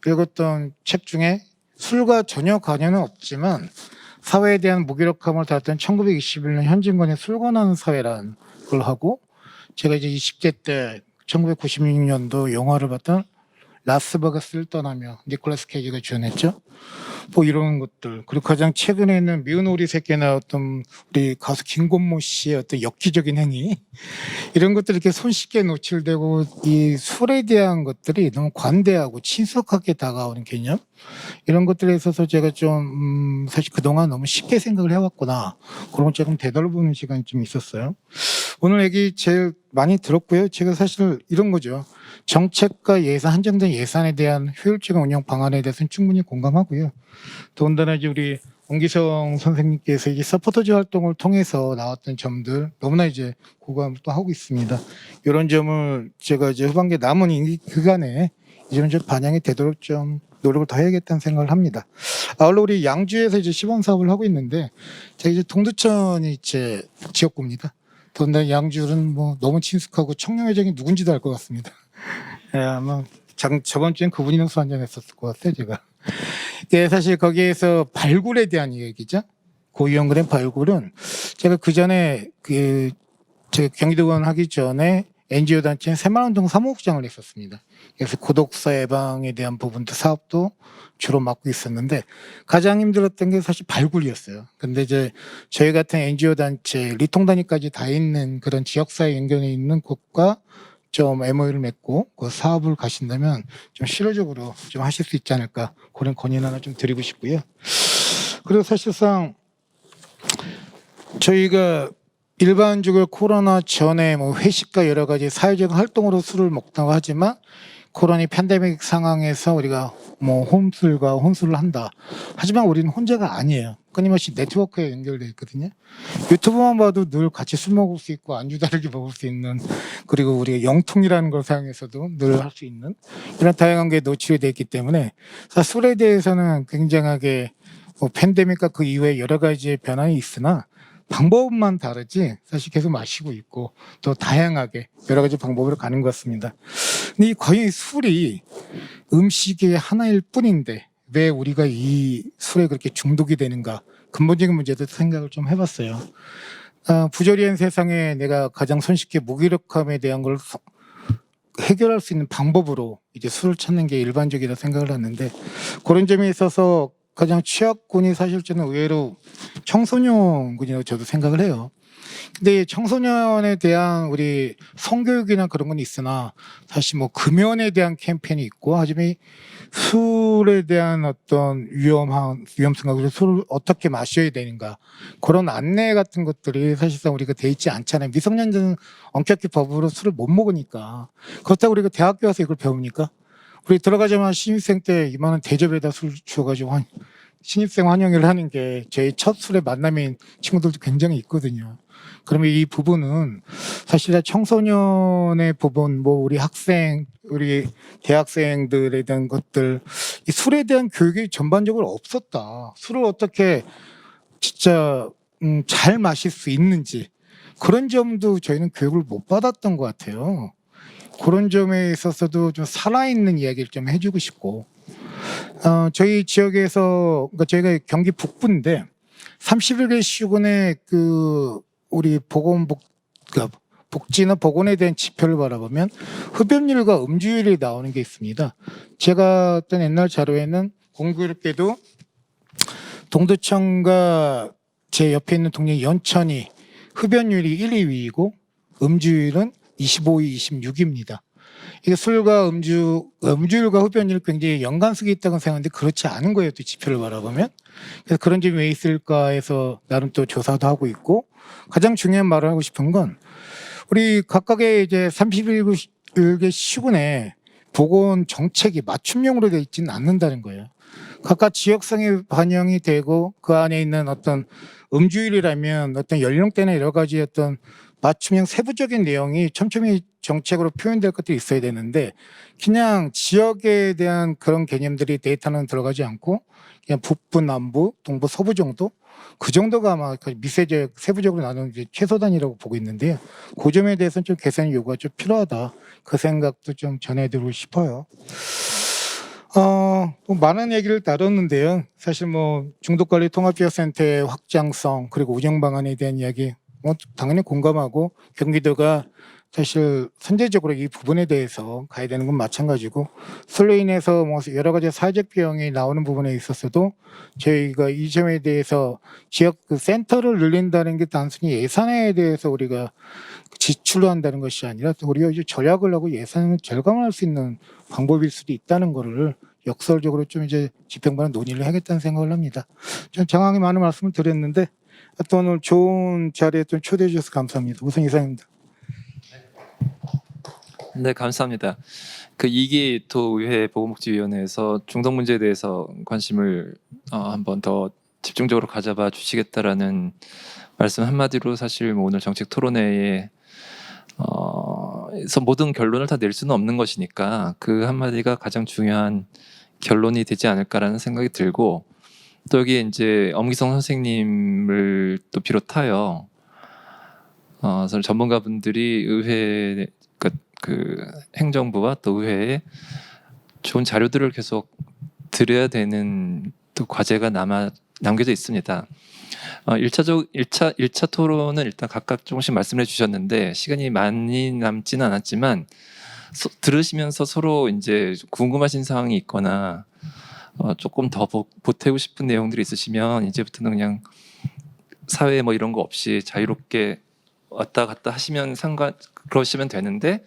읽었던 책 중에 술과 전혀 관여는 없지만 사회에 대한 무기력함을 다뤘던 1921년 현진건의 술 권하는 사회라는 걸 하고 제가 이제 20대 때 1996년도 영화를 봤던 라스베가스를 떠나며 니콜라스 케이지가 주연했죠. 뭐 이런 것들. 그리고 가장 최근에는 미운 오리 새끼에 나왔던 우리 가수 김건모 씨의 어떤 엽기적인 행위 이런 것들이 이렇게 손쉽게 노출되고 이 술에 대한 것들이 너무 관대하고 친숙하게 다가오는 개념 이런 것들에 있어서 제가 좀 사실 그동안 너무 쉽게 생각을 해왔구나 그런 걸 조금 되돌아보는 시간이 좀 있었어요. 오늘 얘기 제일 많이 들었고요. 제가 사실 이런 거죠. 정책과 예산, 한정된 예산에 대한 효율적인 운영 방안에 대해서는 충분히 공감하고요. 더군다나 이제 우리 엄기성 선생님께서 이제 서포터즈 활동을 통해서 나왔던 점들 너무나 이제 공감을 또 하고 있습니다. 이런 점을 제가 이제 후반기 남은 이 기간에 이 점을 좀 반영이 되도록 좀 노력을 더 해야겠다는 생각을 합니다. 아울러 우리 양주에서 이제 시범 사업을 하고 있는데 제가 이제 동두천이 제 지역구입니다. 더군다나 양주는 뭐 너무 친숙하고 청룡회장이 누군지도 알 것 같습니다. 예, 아마 저번 주엔 그분이랑 술 한잔 했었을 것 같아요, 제가. 예, 사실 거기에서 발굴에 대한 얘기죠. 고위험그램 발굴은 제가 그 전에 제가 경기도의원 하기 전에 NGO 단체인 새마을운동 사무국장을 했었습니다. 그래서 고독사 예방에 대한 부분도 사업도 주로 맡고 있었는데 가장 힘들었던 게 사실 발굴이었어요. 근데 이제 저희 같은 NGO 단체 리통 단위까지 다 있는 그런 지역사회 연결이 있는 곳과 좀 MOU를 맺고 그 사업을 가신다면 좀 실효적으로 좀 하실 수 있지 않을까 그런 건의를 하나 좀 드리고 싶고요. 그리고 사실상 저희가 일반적으로 코로나 전에 뭐 회식과 여러 가지 사회적 활동으로 술을 먹다고 하지만 코로나 팬데믹 상황에서 우리가 뭐 홈술과 혼술을 한다. 하지만 우리는 혼자가 아니에요. 끊임없이 네트워크에 연결되어 있거든요. 유튜브만 봐도 늘 같이 술 먹을 수 있고 안주 다르게 먹을 수 있는 그리고 우리가 영통이라는 걸 사용해서도 늘 할 수 있는 이런 다양한 게 노출이 되어 있기 때문에 사실 술에 대해서는 굉장하게 뭐 팬데믹과 그 이후에 여러 가지의 변화는 있으나 방법만 다르지 사실 계속 마시고 있고 또 다양하게 여러 가지 방법으로 가는 것 같습니다. 근데 이 과연 술이 음식의 하나일 뿐인데 왜 우리가 이 술에 그렇게 중독이 되는가 근본적인 문제도 생각을 좀 해봤어요. 부조리한 세상에 내가 가장 손쉽게 무기력함에 대한 걸 해결할 수 있는 방법으로 이제 술을 찾는 게 일반적이라 생각을 하는데 그런 점에 있어서 가장 취약군이 사실 저는 의외로 청소년군이라고 저도 생각을 해요. 근데 청소년에 대한 우리 성교육이나 그런 건 있으나 사실 뭐 금연에 대한 캠페인이 있고 하지만 술에 대한 어떤 위험성과 그리고 술을 어떻게 마셔야 되는가 그런 안내 같은 것들이 사실상 우리가 돼 있지 않잖아요. 미성년자는 엄격히 법으로 술을 못 먹으니까 그렇다고 우리가 대학교 와서 이걸 배웁니까? 우리 들어가자마자 신입생 때 이만한 대접에다 술 주어가지고 신입생 환영회를 하는 게 저희 첫 술의 만남인 친구들도 굉장히 있거든요. 그러면 이 부분은 사실 청소년의 부분, 뭐 우리 학생, 우리 대학생들에 대한 것들, 이 술에 대한 교육이 전반적으로 없었다. 술을 어떻게 진짜 잘 마실 수 있는지 그런 점도 저희는 교육을 못 받았던 것 같아요. 그런 점에 있어서도 좀 살아있는 이야기를 좀 해주고 싶고, 저희 지역에서, 그러니까 저희가 경기 북부인데, 31개 시군의 그, 우리 그러니까 복지나 보건에 대한 지표를 바라보면 흡연율과 음주율이 나오는 게 있습니다. 제가 어떤 옛날 자료에는 공교롭게도 동두천과 제 옆에 있는 동네 연천이 흡연율이 1, 2위이고 음주율은 25위, 26위입니다. 이게 술과 음주율과 흡연율 굉장히 연관성이 있다고 생각하는데 그렇지 않은 거예요. 또 지표를 바라보면. 그래서 그런 점이 왜 있을까 해서 나름 또 조사도 하고 있고 가장 중요한 말을 하고 싶은 건 우리 각각의 이제 31개 시군에 보건 정책이 맞춤형으로 되어 있지는 않는다는 거예요. 각각 지역성이 반영이 되고 그 안에 있는 어떤 음주율이라면 어떤 연령대나 여러 가지 어떤 맞춤형 세부적인 내용이 촘촘히 정책으로 표현될 것들이 있어야 되는데 그냥 지역에 대한 그런 개념들이 데이터는 들어가지 않고 그냥 북부, 남부, 동부, 서부 정도 그 정도가 아마 미세적 세부적으로 나누는 게 최소단이라고 보고 있는데요. 그 점에 대해서는 좀 개선 요구가 좀 필요하다. 그 생각도 좀 전해드리고 싶어요. 또 많은 얘기를 다뤘는데요. 사실 뭐 중독관리 통합지역센터의 확장성 그리고 운영 방안에 대한 이야기 뭐 당연히 공감하고 경기도가 사실 선제적으로 이 부분에 대해서 가야 되는 건 마찬가지고 술로 인해서 뭐 여러 가지 사회적 비용이 나오는 부분에 있어서도 저희가 이 점에 대해서 지역 그 센터를 늘린다는 게 단순히 예산에 대해서 우리가 지출을 한다는 것이 아니라 우리가 이제 절약을 하고 예산을 절감할 수 있는 방법일 수도 있다는 거를 역설적으로 좀 이제 집행반은 논의를 하겠다는 생각을 합니다. 좀 정확히 많은 말씀을 드렸는데 또 오늘 좋은 자리에 좀 초대해 주셔서 감사합니다. 우선 이상입니다. 네, 감사합니다. 그 2기 도의회 보건복지위원회에서 중독 문제에 대해서 관심을 한번 더 집중적으로 가져봐 주시겠다라는 말씀 한마디로 사실 뭐 오늘 정책 토론회에 서 모든 결론을 다 낼 수는 없는 것이니까 그 한마디가 가장 중요한 결론이 되지 않을까라는 생각이 들고 또 여기 이제 엄기성 선생님을 또 비롯하여 전문가분들이 의회 그 행정부와 또 의회에 좋은 자료들을 계속 드려야 되는 또 과제가 남아 남겨져 있습니다. 1차 토론은 일단 각각 조금씩 말씀해 주셨는데 시간이 많이 남지는 않았지만 들으시면서 서로 이제 궁금하신 사항이 있거나 조금 더 보태고 싶은 내용들이 있으시면 이제부터는 그냥 사회 뭐 이런 거 없이 자유롭게 왔다 갔다 하시면 그러시면 되는데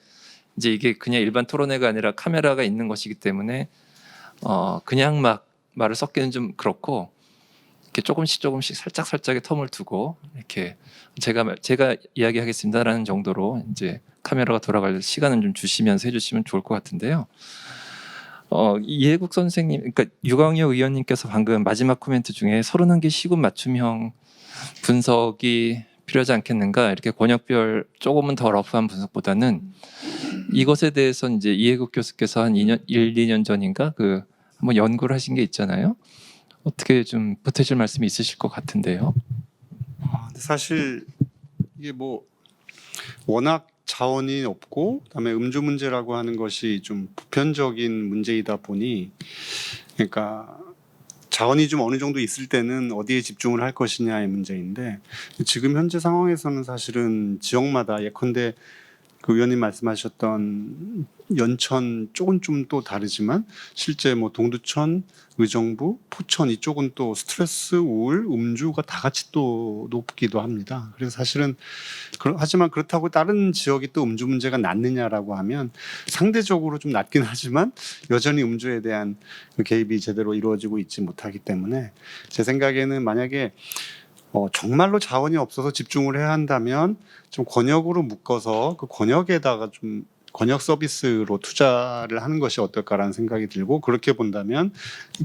이제 이게 그냥 일반 토론회가 아니라 카메라가 있는 것이기 때문에 그냥 막 말을 섞기는 좀 그렇고 이렇게 조금씩 살짝의 텀을 두고 이렇게 제가 이야기하겠습니다라는 정도로 이제 카메라가 돌아갈 시간을 좀 주시면서 해주시면 좋을 것 같은데요. 이해국 선생님, 그러니까 유광혁 의원님께서 방금 마지막 코멘트 중에 31개 시군 맞춤형 분석이 필요하지 않겠는가 이렇게 권역별 조금은 더 러프한 분석보다는 이것에 대해서 이제 이해국 교수께서 한 2년 전인가 한번 연구를 하신 게 있잖아요. 어떻게 좀 보태줄 말씀이 있으실 것 같은데요. 근데 사실 이게 뭐 워낙 자원이 없고 그다음에 음주 문제라고 하는 것이 좀 보편적인 문제이다 보니 그러니까 자원이 좀 어느 정도 있을 때는 어디에 집중을 할 것이냐의 문제인데 지금 현재 상황에서는 사실은 지역마다 예컨대 그 의원님 말씀하셨던 연천 쪽은 좀 또 다르지만 실제 뭐 동두천, 의정부, 포천 이쪽은 또 스트레스, 우울, 음주가 다 같이 또 높기도 합니다. 그래서 사실은 하지만 그렇다고 다른 지역이 또 음주 문제가 낮느냐라고 하면 상대적으로 좀 낮긴 하지만 여전히 음주에 대한 그 개입이 제대로 이루어지고 있지 못하기 때문에 제 생각에는 만약에 정말로 자원이 없어서 집중을 해야 한다면 좀 권역으로 묶어서 그 권역에다가 좀 권역 서비스로 투자를 하는 것이 어떨까라는 생각이 들고 그렇게 본다면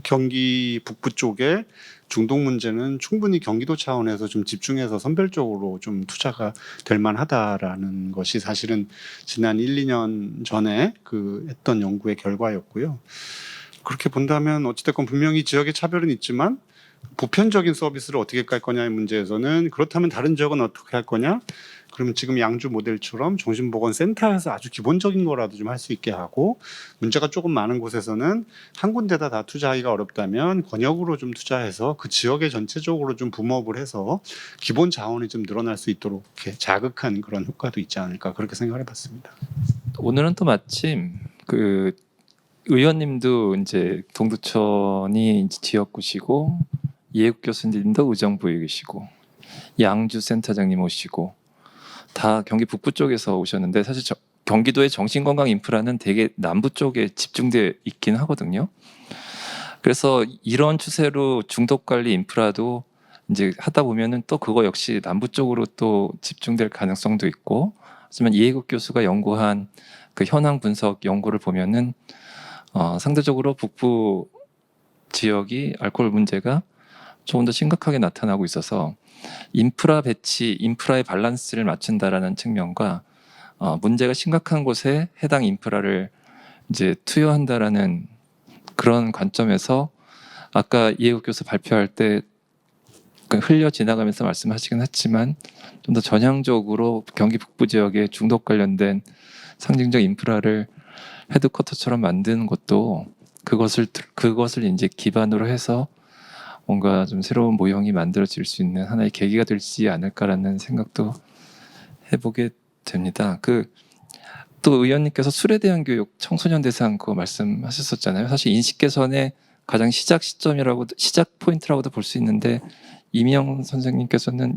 경기 북부 쪽에 중독 문제는 충분히 경기도 차원에서 좀 집중해서 선별적으로 좀 투자가 될 만하다라는 것이 사실은 지난 1, 2년 전에 했던 연구의 결과였고요. 그렇게 본다면 어찌됐건 분명히 지역의 차별은 있지만 보편적인 서비스를 어떻게 깔 거냐의 문제에서는 그렇다면 다른 지역은 어떻게 할 거냐? 그러면 지금 양주 모델처럼 정신보건센터에서 아주 기본적인 거라도 좀 할 수 있게 하고 문제가 조금 많은 곳에서는 한 군데다 다 투자하기가 어렵다면 권역으로 좀 투자해서 그 지역에 전체적으로 좀 붐업을 해서 기본 자원이 좀 늘어날 수 있도록 이렇게 자극한 그런 효과도 있지 않을까 그렇게 생각을 해봤습니다. 오늘은 또 마침 의원님도 이제 동두천이 지역구시고 이해국 교수님도 의정부에 계시고 양주 센터장님 오시고 다 경기 북부 쪽에서 오셨는데 사실 경기도의 정신건강 인프라는 되게 남부 쪽에 집중돼 있긴 하거든요. 그래서 이런 추세로 중독관리 인프라도 이제 하다 보면은 또 그거 역시 남부 쪽으로 또 집중될 가능성도 있고 하지만 이해국 교수가 연구한 그 현황 분석 연구를 보면은 상대적으로 북부 지역이 알코올 문제가 조금 더 심각하게 나타나고 있어서 인프라 배치, 인프라의 밸런스를 맞춘다라는 측면과 문제가 심각한 곳에 해당 인프라를 이제 투여한다라는 그런 관점에서 아까 이해국 교수 발표할 때 흘려 지나가면서 말씀하시긴 했지만 좀 더 전향적으로 경기 북부 지역의 중독 관련된 상징적 인프라를 헤드쿼터처럼 만드는 것도 그것을 이제 기반으로 해서 뭔가 좀 새로운 모형이 만들어질 수 있는 하나의 계기가 되지 않을까라는 생각도 해보게 됩니다. 또 의원님께서 술에 대한 교육, 청소년 대상 그거 말씀하셨었잖아요. 사실 인식 개선의 가장 시작 포인트라고도 볼 수 있는데 이미영 선생님께서는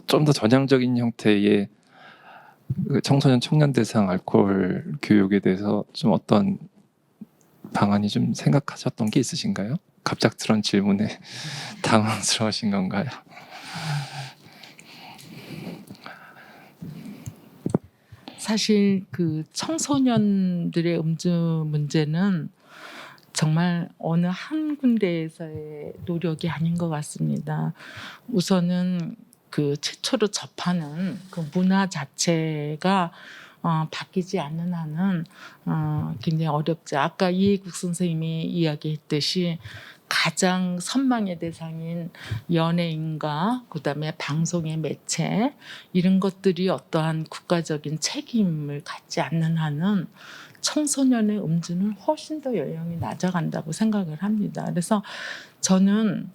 좀 더 전향적인 형태의 청소년 청년 대상 알코올 교육에 대해서 좀 어떤 방안이 좀 생각하셨던 게 있으신가요? 갑작스러운 질문에 당황스러우신 건가요? 사실 그 청소년들의 음주 문제는 정말 어느 한 군데에서의 노력이 아닌 것 같습니다. 우선은 그 최초로 접하는 그 문화 자체가 바뀌지 않는 한은 굉장히 어렵죠. 아까 이해국 선생님이 이야기했듯이 가장 선망의 대상인 연예인과 그다음에 방송의 매체 이런 것들이 어떠한 국가적인 책임을 갖지 않는 한은 청소년의 음주는 훨씬 더 연령이 낮아간다고 생각을 합니다. 그래서 저는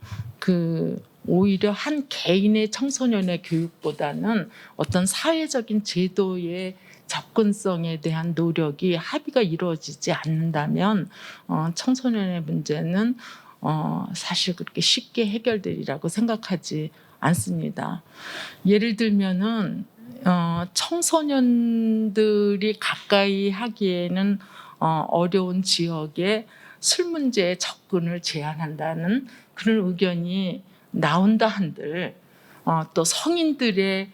오히려 한 개인의 청소년의 교육보다는 어떤 사회적인 제도의 접근성에 대한 노력이 합의가 이루어지지 않는다면 청소년의 문제는 사실 그렇게 쉽게 해결되리라고 생각하지 않습니다. 예를 들면은 청소년들이 가까이 하기에는 어려운 지역에 술 문제에 접근을 제한한다는 그런 의견이 나온다 한들 또 성인들의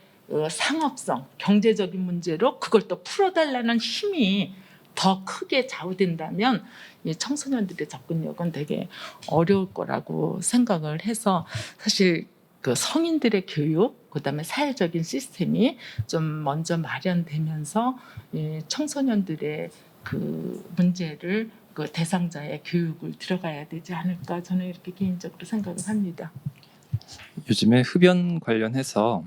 상업성, 경제적인 문제로 그걸 또 풀어달라는 힘이 더 크게 좌우된다면 이 청소년들의 접근력은 되게 어려울 거라고 생각을 해서 사실 그 성인들의 교육, 그다음에 사회적인 시스템이 좀 먼저 마련되면서 이 청소년들의 그 문제를 그 대상자의 교육을 들어가야 되지 않을까 저는 이렇게 개인적으로 생각을 합니다. 요즘에 흡연 관련해서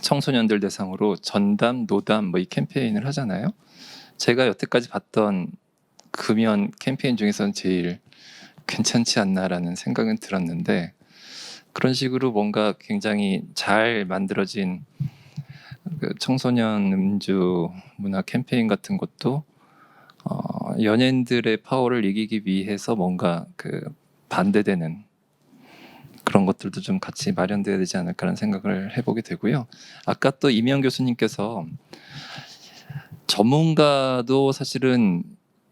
청소년들 대상으로 전담, 노담 뭐 이 캠페인을 하잖아요. 제가 여태까지 봤던 금연 캠페인 중에서는 제일 괜찮지 않나라는 생각은 들었는데 그런 식으로 뭔가 굉장히 잘 만들어진 그 청소년 음주 문화 캠페인 같은 것도 연예인들의 파워를 이기기 위해서 뭔가 그 반대되는 그런 것들도 좀 같이 마련돼야 되지 않을까라는 생각을 해보게 되고요. 아까 또 이명 교수님께서 전문가도 사실은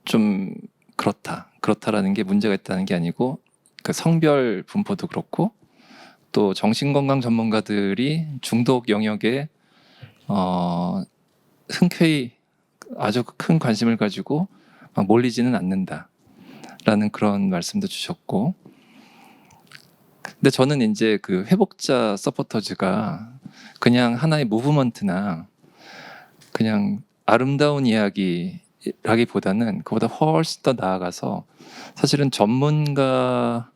좀 그렇다라는 게 문제가 있다는 게 아니고 그 성별 분포도 그렇고 또 정신건강 전문가들이 중독 영역에 흔쾌히 아주 큰 관심을 가지고 막 몰리지는 않는다라는 그런 말씀도 주셨고 근데 저는 이제 그 회복자 서포터즈가 그냥 하나의 무브먼트나 그냥 아름다운 이야기라기보다는 그보다 훨씬 더 나아가서 사실은 전문가가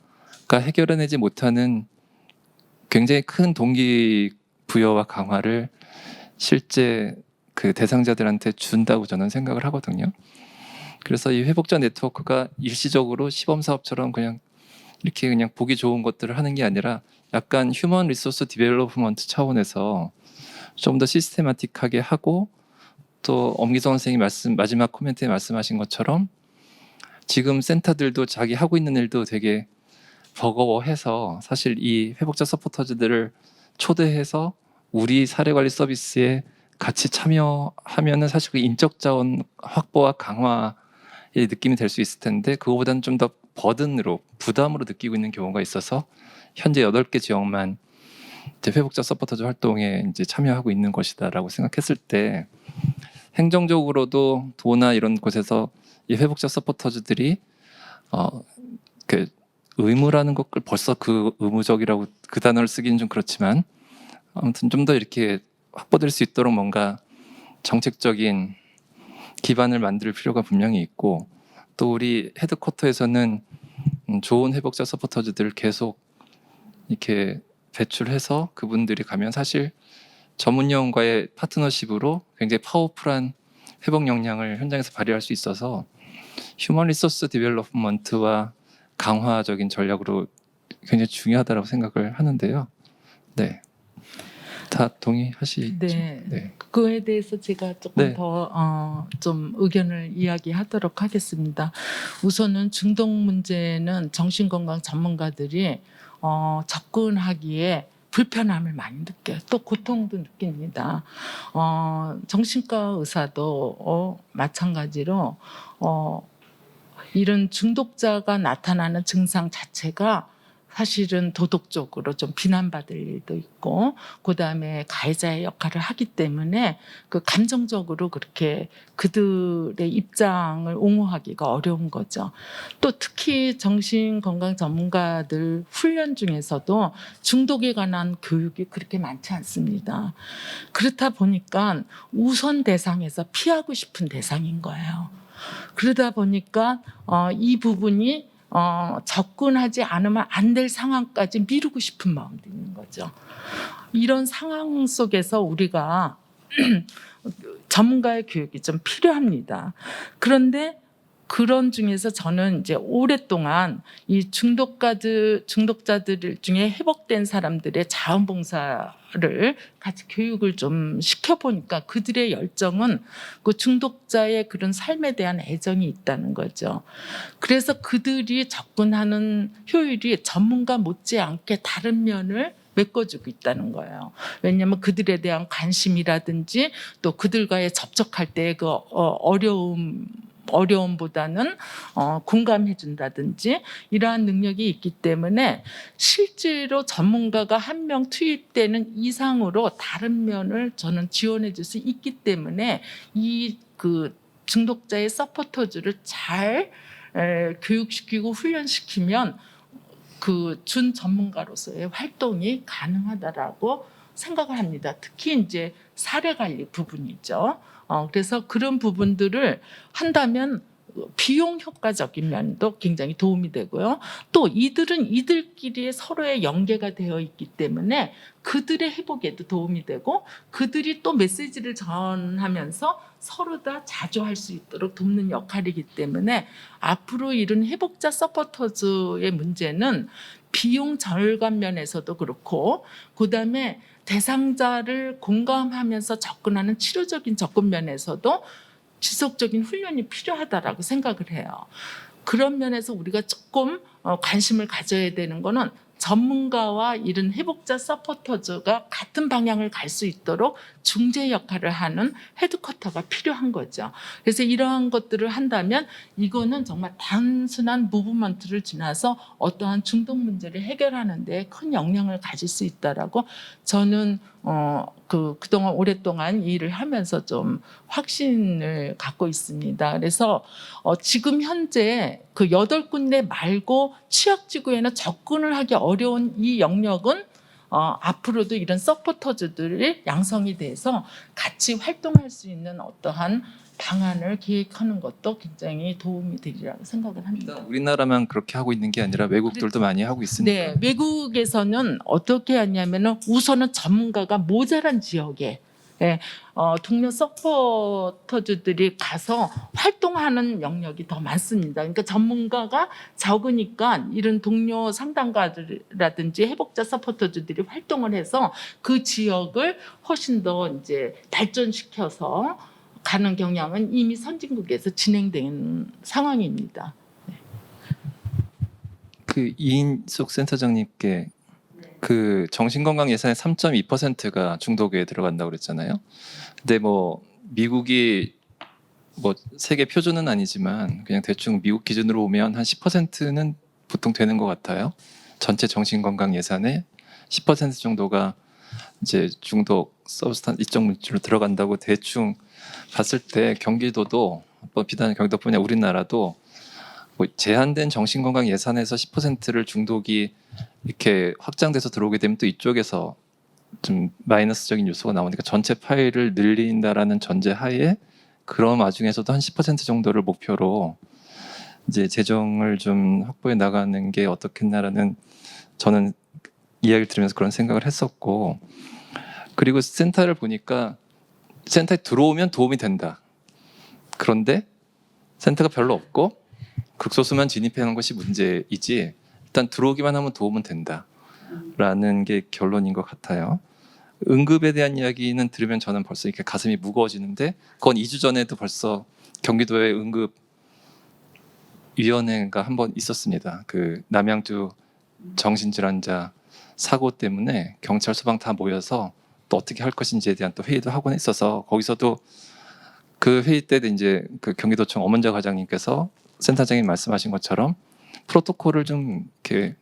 해결해내지 못하는 굉장히 큰 동기부여와 강화를 실제 그 대상자들한테 준다고 저는 생각을 하거든요. 그래서 이 회복자 네트워크가 일시적으로 시범사업처럼 그냥 이렇게 그냥 보기 좋은 것들을 하는 게 아니라 약간 휴먼 리소스 디벨롭먼트 차원에서 좀 더 시스테마틱하게 하고 또 엄기성 선생님이 마지막 코멘트에 말씀하신 것처럼 지금 센터들도 자기 하고 있는 일도 되게 버거워해서 사실 이 회복자 서포터즈들을 초대해서 우리 사례관리 서비스에 같이 참여하면은 사실 그 인적 자원 확보와 강화의 느낌이 될 수 있을 텐데 그거보다는 좀 더 버든으로 부담으로 느끼고 있는 경우가 있어서 현재 8개 지역만 이제 회복자 서포터즈 활동에 이제 참여하고 있는 것이다라고 생각했을 때 행정적으로도 도나 이런 곳에서 이 회복자 서포터즈들이 그 의무라는 것을 벌써 그 의무적이라고 그 단어를 쓰기는 좀 그렇지만 아무튼 좀 더 이렇게 확보될 수 있도록 뭔가 정책적인 기반을 만들 필요가 분명히 있고 또 우리 헤드쿼터에서는 좋은 회복자 서포터즈들을 계속 이렇게 배출해서 그분들이 가면 사실 전문요원과의 파트너십으로 굉장히 파워풀한 회복 역량을 현장에서 발휘할 수 있어서 휴먼 리소스 디벨롭먼트와 강화적인 전략으로 굉장히 중요하다고 생각을 하는데요. 네, 다 동의하시죠? 네. 네. 그거에 대해서 제가 조금 네. 더 좀 의견을 이야기하도록 하겠습니다. 우선은 중독 문제는 정신건강 전문가들이 접근하기에 불편함을 많이 느껴요. 또 고통도 느낍니다. 정신과 의사도 마찬가지로 이런 중독자가 나타나는 증상 자체가 사실은 도덕적으로 좀 비난받을 일도 있고 그다음에 가해자의 역할을 하기 때문에 그 감정적으로 그렇게 그들의 입장을 옹호하기가 어려운 거죠. 또 특히 정신건강 전문가들 훈련 중에서도 중독에 관한 교육이 그렇게 많지 않습니다. 그렇다 보니까 우선 대상에서 피하고 싶은 대상인 거예요. 그러다 보니까 이 부분이 접근하지 않으면 안 될 상황까지 미루고 싶은 마음도 있는 거죠. 이런 상황 속에서 우리가 전문가의 교육이 좀 필요합니다. 그런데 그런 중에서 저는 이제 오랫동안 이 중독자들 중에 회복된 사람들의 자원봉사를 같이 교육을 좀 시켜보니까 그들의 열정은 그 중독자의 그런 삶에 대한 애정이 있다는 거죠. 그래서 그들이 접근하는 효율이 전문가 못지않게 다른 면을 메꿔주고 있다는 거예요. 왜냐하면 그들에 대한 관심이라든지 또 그들과의 접촉할 때의 그 어려움보다는 공감해준다든지 이러한 능력이 있기 때문에 실제로 전문가가 한 명 투입되는 이상으로 다른 면을 저는 지원해줄 수 있기 때문에 이 그 중독자의 서포터즈를 잘 교육시키고 훈련시키면 그 준 전문가로서의 활동이 가능하다라고 생각을 합니다. 특히 이제 사례 관리 부분이죠. 그래서 그런 부분들을 한다면 비용 효과적인 면도 굉장히 도움이 되고요. 또 이들은 이들끼리 서로의 연계가 되어 있기 때문에 그들의 회복에도 도움이 되고 그들이 또 메시지를 전하면서 서로 다 자조할 수 있도록 돕는 역할이기 때문에 앞으로 이런 회복자 서포터즈의 문제는 비용 절감 면에서도 그렇고 그다음에 대상자를 공감하면서 접근하는 치료적인 접근 면에서도 지속적인 훈련이 필요하다라고 생각을 해요. 그런 면에서 우리가 조금 관심을 가져야 되는 거는 전문가와 이런 회복자 서포터즈가 같은 방향을 갈 수 있도록 중재 역할을 하는 헤드쿼터가 필요한 거죠. 그래서 이러한 것들을 한다면 이거는 정말 단순한 무브먼트를 지나서 어떠한 중독 문제를 해결하는 데 큰 영향을 가질 수 있다라고 저는 그동안 오랫동안 이 일을 하면서 좀 확신을 갖고 있습니다. 그래서 지금 현재 그 8군데 말고 취약지구에는 접근을 하기 어려운 이 영역은 앞으로도 이런 서포터즈들이 양성이 돼서 같이 활동할 수 있는 어떠한 방안을 기획하는 것도 굉장히 도움이 되리라고 생각을 합니다. 일단 우리나라만 그렇게 하고 있는 게 아니라 외국들도 많이 하고 있으니까. 네, 외국에서는 어떻게 하냐면은 우선은 전문가가 모자란 지역에 동료 서포터즈들이 가서 활동하는 영역이 더 많습니다. 그러니까 전문가가 적으니까 이런 동료 상담가들이라든지 회복자 서포터즈들이 활동을 해서 그 지역을 훨씬 더 이제 발전시켜서 가는 경향은 이미 선진국에서 진행된 상황입니다. 그 이인숙 센터장님께 그 정신건강 예산의 3.2%가 중독에 들어간다고 그랬잖아요. 근데 뭐 미국이 뭐 세계 표준은 아니지만 그냥 대충 미국 기준으로 보면 한 10%는 보통 되는 것 같아요. 전체 정신건강 예산의 10% 정도가 이제 중독 서브스탄스 이쪽 물질로 들어간다고 대충 봤을 때 경기도도 뭐 비단 경기도뿐이 아니라 우리나라도 뭐 제한된 정신건강 예산에서 10%를 중독이 이렇게 확장돼서 들어오게 되면 또 이쪽에서 좀 마이너스적인 요소가 나오니까 전체 파일을 늘린다라는 전제 하에 그런 와중에서도 한 10% 정도를 목표로 이제 재정을 좀 확보해 나가는 게 어떻겠나라는 저는 이야기를 들으면서 그런 생각을 했었고, 그리고 센터를 보니까 센터에 들어오면 도움이 된다. 그런데 센터가 별로 없고 극소수만 진입하는 것이 문제이지 일단 들어오기만 하면 도움은 된다라는 게 결론인 것 같아요. 응급에 대한 이야기는 들으면 저는 벌써 이렇게 가슴이 무거워지는데 그건 2주 전에도 벌써 경기도의 응급위원회가 한번 있었습니다. 그 남양주 정신질환자 사고 때문에 경찰 소방 다 모여서 또 어떻게 할 것인지에 대한 또 회의도 하곤 있어서 거기서도 그 회의 때 이제 그 경기도청 엄원자 과장님께서 센터장님 말씀하신 것처럼 프로토콜을 좀 이렇게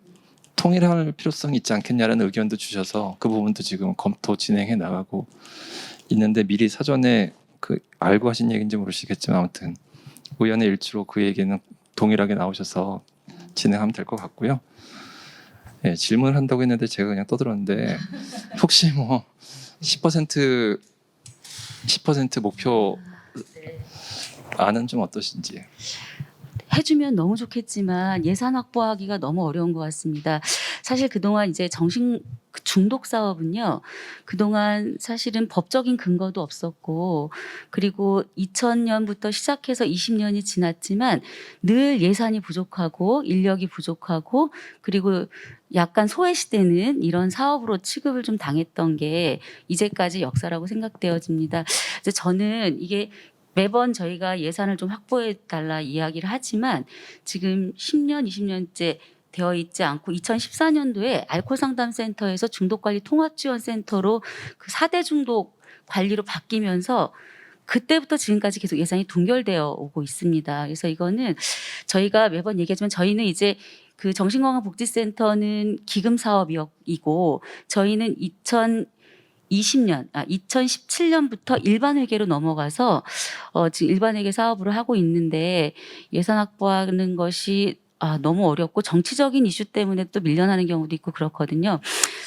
통일할 필요성이 있지 않겠냐라는 의견도 주셔서 그 부분도 지금 검토 진행해 나가고 있는데 미리 사전에 그 알고 하신 얘기인지 모르시겠지만 아무튼 의원의 일치로 그 얘기는 동일하게 나오셔서 진행하면 될 것 같고요. 예, 질문을 한다고 했는데 제가 그냥 떠들었는데 혹시 뭐 10% 목표 안은 좀 어떠신지? 해주면 너무 좋겠지만 예산 확보하기가 너무 어려운 것 같습니다. 사실 그동안 이제 정신 중독 사업은요, 그동안 사실은 법적인 근거도 없었고, 그리고 2000년부터 시작해서 20년이 지났지만 늘 예산이 부족하고 인력이 부족하고, 그리고 약간 소외시되는 이런 사업으로 취급을 좀 당했던 게 이제까지 역사라고 생각되어집니다. 그래서 저는 이게 매번 저희가 예산을 좀 확보해 달라 이야기를 하지만 지금 10년, 20년째 되어 있지 않고 2014년도에 알코올 상담센터에서 중독관리 통합지원센터로 그 4대 중독 관리로 바뀌면서 그때부터 지금까지 계속 예산이 동결되어 오고 있습니다. 그래서 이거는 저희가 매번 얘기하지만 저희는 이제 그 정신건강복지센터는 기금 사업이고 저희는 2017년부터 일반 회계로 넘어가서 지금 일반 회계 사업으로 하고 있는데 예산 확보하는 것이 너무 어렵고 정치적인 이슈 때문에 또 밀려나는 경우도 있고 그렇거든요.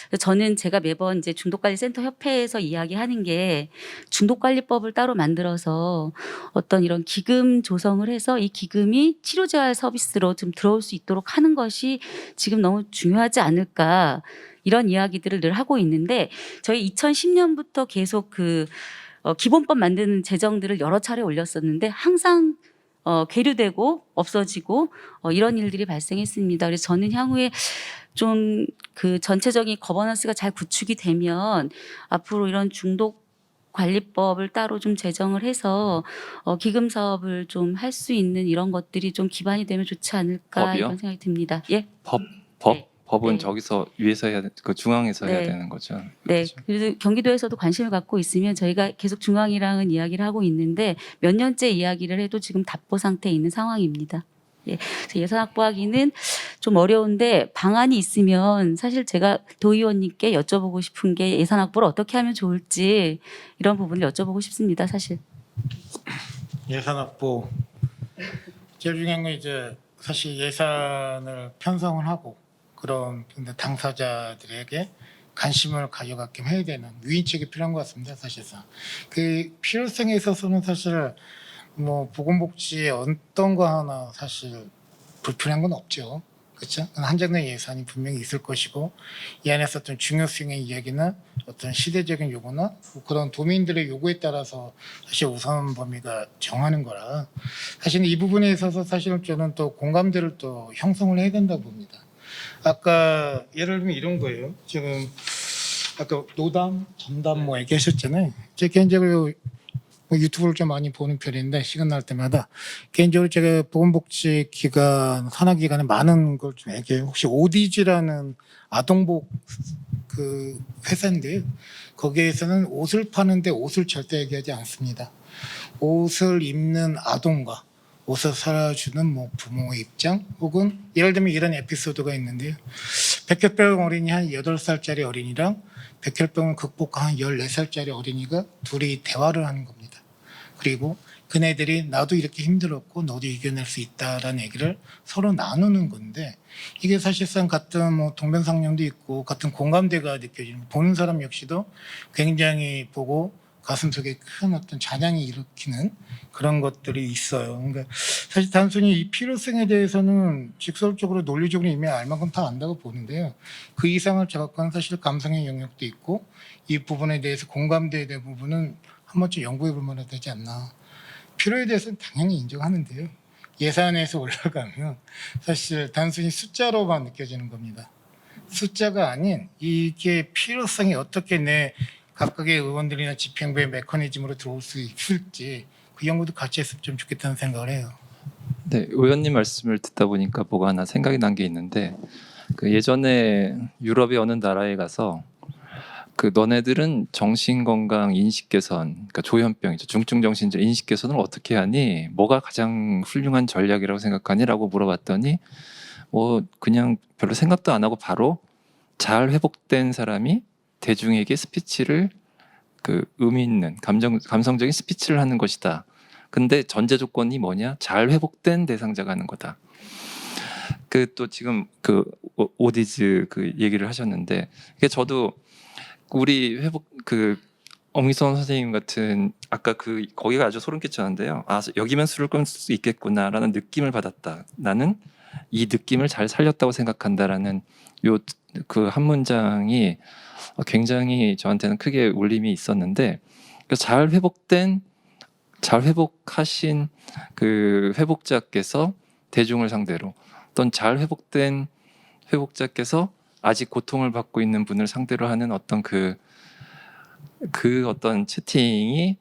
그래서 저는 제가 매번 이제 중독관리센터 협회에서 이야기하는 게 중독관리법을 따로 만들어서 어떤 이런 기금 조성을 해서 이 기금이 치료재활 서비스로 좀 들어올 수 있도록 하는 것이 지금 너무 중요하지 않을까 이런 이야기들을 늘 하고 있는데 저희 2010년부터 계속 기본법 만드는 재정들을 여러 차례 올렸었는데 항상 계류되고 없어지고 이런 일들이 발생했습니다. 그래서 저는 향후에 좀 그 전체적인 거버넌스가 잘 구축이 되면 앞으로 이런 중독 관리법을 따로 좀 제정을 해서 기금 사업을 좀 할 수 있는 이런 것들이 좀 기반이 되면 좋지 않을까 법이요? 이런 생각이 듭니다. 예. 네. 법은 네. 저기서 위에서 그 중앙에서 해야 네. 되는 거죠. 네, 그렇죠. 그래도 경기도에서도 관심을 갖고 있으면 저희가 계속 중앙이랑은 이야기를 하고 있는데 몇 년째 이야기를 해도 지금 답보 상태에 있는 상황입니다. 예, 그래서 예산 확보하기는 좀 어려운데 방안이 있으면 사실 제가 도의원님께 여쭤보고 싶은 게 예산 확보를 어떻게 하면 좋을지 이런 부분을 여쭤보고 싶습니다. 사실. 예산 확보 제일 중요한 건 이제 사실 예산을 편성을 하고 그런 근데 당사자들에게 관심을 가져가게 해야 되는 유인책이 필요한 것 같습니다. 사실상 그 필요성에 있어서는 사실 뭐 보건복지에 어떤 거 하나 사실 불편한 건 없죠. 그렇죠? 한정된 예산이 분명히 있을 것이고 이 안에서 어떤 중요성의 이야기나 어떤 시대적인 요구나 그런 도민들의 요구에 따라서 사실 우선 범위가 정하는 거라 사실 이 부분에 있어서 사실은 저는 또 공감대를 또 형성을 해야 된다고 봅니다. 아까 예를 들면 이런 거예요. 지금 아까 노담, 전담 뭐 얘기하셨잖아요. 제 개인적으로 뭐 유튜브를 좀 많이 보는 편인데 시간 날 때마다 개인적으로 제가 보건복지기관 산하기관에 많은 걸 좀 얘기해요. 혹시 오디지라는 아동복 그 회사인데요. 거기에서는 옷을 파는데 옷을 절대 얘기하지 않습니다. 옷을 입는 아동과 옷을 사주는 뭐 부모의 입장 혹은 예를 들면 이런 에피소드가 있는데요. 백혈병 어린이 한 8살짜리 어린이랑 백혈병을 극복한 한 14살짜리 어린이가 둘이 대화를 하는 겁니다. 그리고 그네들이 나도 이렇게 힘들었고 너도 이겨낼 수 있다라는 얘기를 서로 나누는 건데 이게 사실상 같은 뭐 동병상련도 있고 같은 공감대가 느껴지는 보는 사람 역시도 굉장히 보고 가슴속에 큰 어떤 잔향이 일으키는 그런 것들이 있어요. 그러니까 사실 단순히 이 필요성에 대해서는 직설적으로 논리적으로 이미 알 만큼 다 안다고 보는데요. 그 이상을 자각하는 사실 감성의 영역도 있고 이 부분에 대해서 공감대에 대한 부분은 한 번쯤 연구해 볼 만해야 되지 않나. 필요에 대해서는 당연히 인정하는데요. 예산에서 올라가면 사실 단순히 숫자로만 느껴지는 겁니다. 숫자가 아닌 이게 필요성이 어떻게 내 각각의 의원들이나 집행부의 메커니즘으로 들어올 수 있을지 그 연구도 같이 했으면 좀 좋겠다는 생각을 해요. 네, 의원님 말씀을 듣다 보니까 뭐가 하나 생각이 난 게 있는데 그 예전에 유럽의 어느 나라에 가서 그 너네들은 정신건강 인식 개선, 그러니까 조현병이죠. 중증 정신적 인식 개선을 어떻게 하니? 뭐가 가장 훌륭한 전략이라고 생각하니?라고 물어봤더니 뭐 그냥 별로 생각도 안 하고 바로 잘 회복된 사람이 대중에게 스피치를 그 의미 있는 감성적인 스피치를 하는 것이다. 근데 전제 조건이 뭐냐? 잘 회복된 대상자가 하는 거다. 그 또 지금 그 오디즈 그 얘기를 하셨는데 이게 저도 우리 회복 그 엄기선 선생님 같은 아까 거기가 아주 소름 끼쳤는데요. 아, 여기면 술을 끊을 수 있겠구나라는 느낌을 받았다. 나는 이 느낌을 잘 살렸다고 생각한다라는 요 그 한 문장이 굉장히 저한테는 크게 울림이 있었는데, 잘 회복하신 그 회복자께서 대중을 상대로, 또는 잘 회복된 회복자께서 아직 고통을 받고 있는 분을 상대로 하는 어떤 그 어떤 채팅이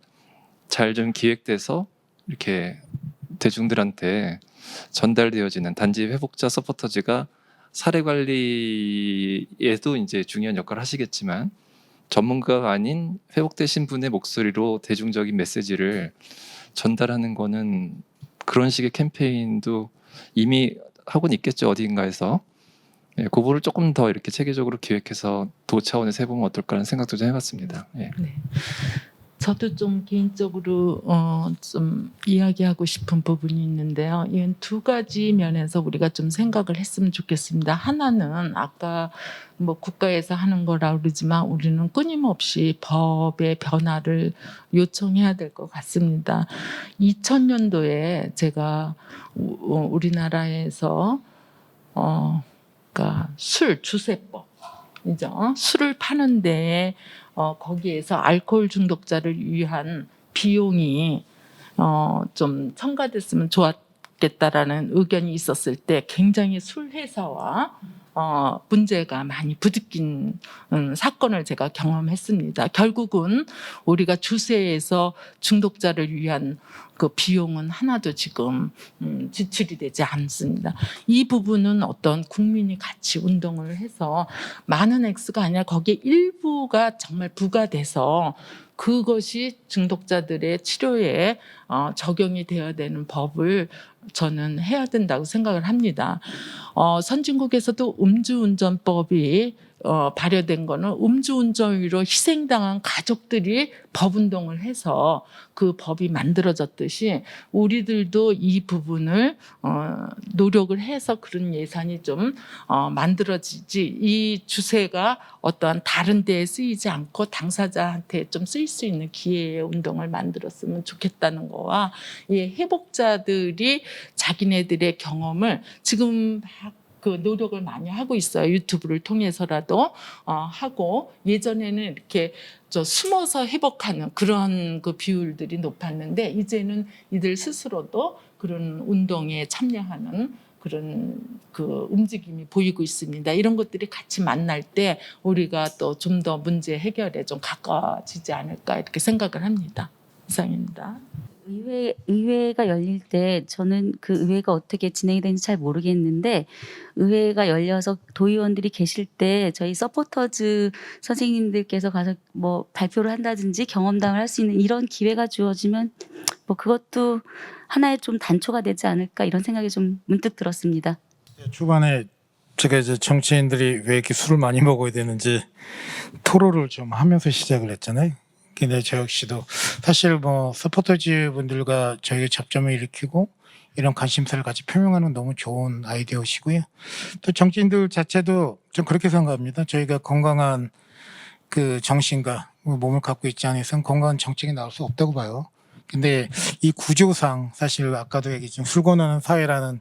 잘 좀 기획돼서 이렇게 대중들한테 전달되어지는, 단지 회복자 서포터즈가 사례 관리에도 이제 중요한 역할을 하시겠지만 전문가가 아닌 회복되신 분의 목소리로 대중적인 메시지를 전달하는 거는, 그런 식의 캠페인도 이미 하고는 있겠죠, 어딘가에서. 예, 그거를 조금 더 이렇게 체계적으로 기획해서 도 차원에서 해보면 어떨까라는 생각도 좀 해봤습니다. 예. 네. 저도 좀 개인적으로 좀 이야기하고 싶은 부분이 있는데요. 이건 두 가지 면에서 우리가 좀 생각을 했으면 좋겠습니다. 하나는 아까 뭐 국가에서 하는 거라 그러지만 우리는 끊임없이 법의 변화를 요청해야 될 것 같습니다. 2000년도에 제가 우리나라에서 그러니까 술 주세법이죠. 술을 파는 데에 거기에서 알코올 중독자를 위한 비용이 좀 첨가됐으면 좋았겠다라는 의견이 있었을 때 굉장히 술 회사와 문제가 많이 부딪힌 사건을 제가 경험했습니다. 결국은 우리가 주세에서 중독자를 위한 그 비용은 하나도 지금 지출이 되지 않습니다. 이 부분은 어떤 국민이 같이 운동을 해서 많은 액수가 아니라 거기에 일부가 정말 부과돼서 그것이 중독자들의 치료에 적용이 되어야 되는 법을 저는 해야 된다고 생각을 합니다. 선진국에서도 음주운전법이 발효된 거는 음주운전으로 희생당한 가족들이 법운동을 해서 그 법이 만들어졌듯이 우리들도 이 부분을 노력을 해서 그런 예산이 좀 만들어지지, 이 주세가 어떠한 다른 데에 쓰이지 않고 당사자한테 좀 쓰일 수 있는 기회의 운동을 만들었으면 좋겠다는 거와, 이 회복자들이 자기네들의 경험을 지금 그 노력을 많이 하고 있어요. 유튜브를 통해서라도 하고, 예전에는 이렇게 숨어서 회복하는 그런 그 비율들이 높았는데 이제는 이들 스스로도 그런 운동에 참여하는 그런 그 움직임이 보이고 있습니다. 이런 것들이 같이 만날 때 우리가 또 좀 더 문제 해결에 좀 가까워지지 않을까 이렇게 생각을 합니다. 이상입니다. 의회가 열릴 때 저는 그 의회가 어떻게 진행이 되는지 잘 모르겠는데, 의회가 열려서 도의원들이 계실 때 저희 서포터즈 선생님들께서 가서 뭐 발표를 한다든지 경험담을 할 수 있는 이런 기회가 주어지면 뭐 그것도 하나의 좀 단초가 되지 않을까, 이런 생각이 좀 문득 들었습니다. 초반에 제가 이제 정치인들이 왜 이렇게 술을 많이 먹어야 되는지 토론을 좀 하면서 시작을 했잖아요. 근데 저 역시도 사실 뭐 서포터즈 분들과 저희가 접점을 일으키고 이런 관심사를 같이 표명하는 너무 좋은 아이디어시고요. 또 정치인들 자체도 좀 그렇게 생각합니다. 저희가 건강한 그 정신과 몸을 갖고 있지 않은 이상 건강한 정책이 나올 수 없다고 봐요. 근데 이 구조상 사실 아까도 얘기했지만 술 권하는 사회라는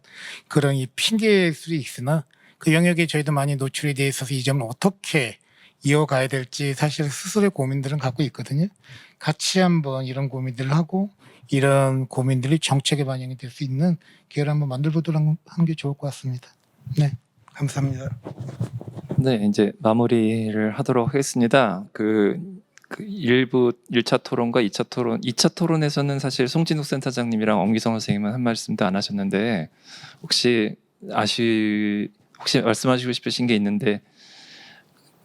그런 이 핑계일 수도 있으나 그 영역에 저희도 많이 노출이 돼 있어서 이 점을 어떻게 이어가야 될지 사실 스스로의 고민들은 갖고 있거든요. 같이 한번 이런 고민들을 하고 이런 고민들이 정책에 반영이 될 수 있는 기회를 한번 만들어보도록 하는 게 좋을 것 같습니다. 네, 감사합니다. 네, 이제 마무리를 하도록 하겠습니다. 일부 1차 토론과 2차 토론, 2차 토론에서는 사실 송진욱 센터장님이랑 엄기성 선생님은 한 말씀도 안 하셨는데, 혹시 말씀하시고 싶으신 게 있는데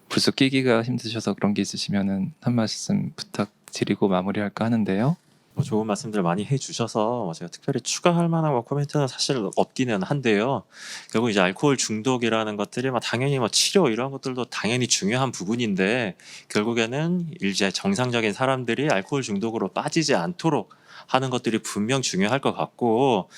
벌써 끼기가 힘드셔서 그런 게 있으시면은 한 말씀 부탁드리고 마무리할까 하는데요. 좋은 말씀들 많이 해주셔서 제가 특별히 추가할 만한 코멘트는 사실 없기는 한데요. 결국 이제 알코올 중독이라는 것들이 당연히 치료 이런 것들도 당연히 중요한 부분인데, 결국에는 이제 정상적인 사람들이 알코올 중독으로 빠지지 않도록 하는 것들이 분명 중요할 것 같고,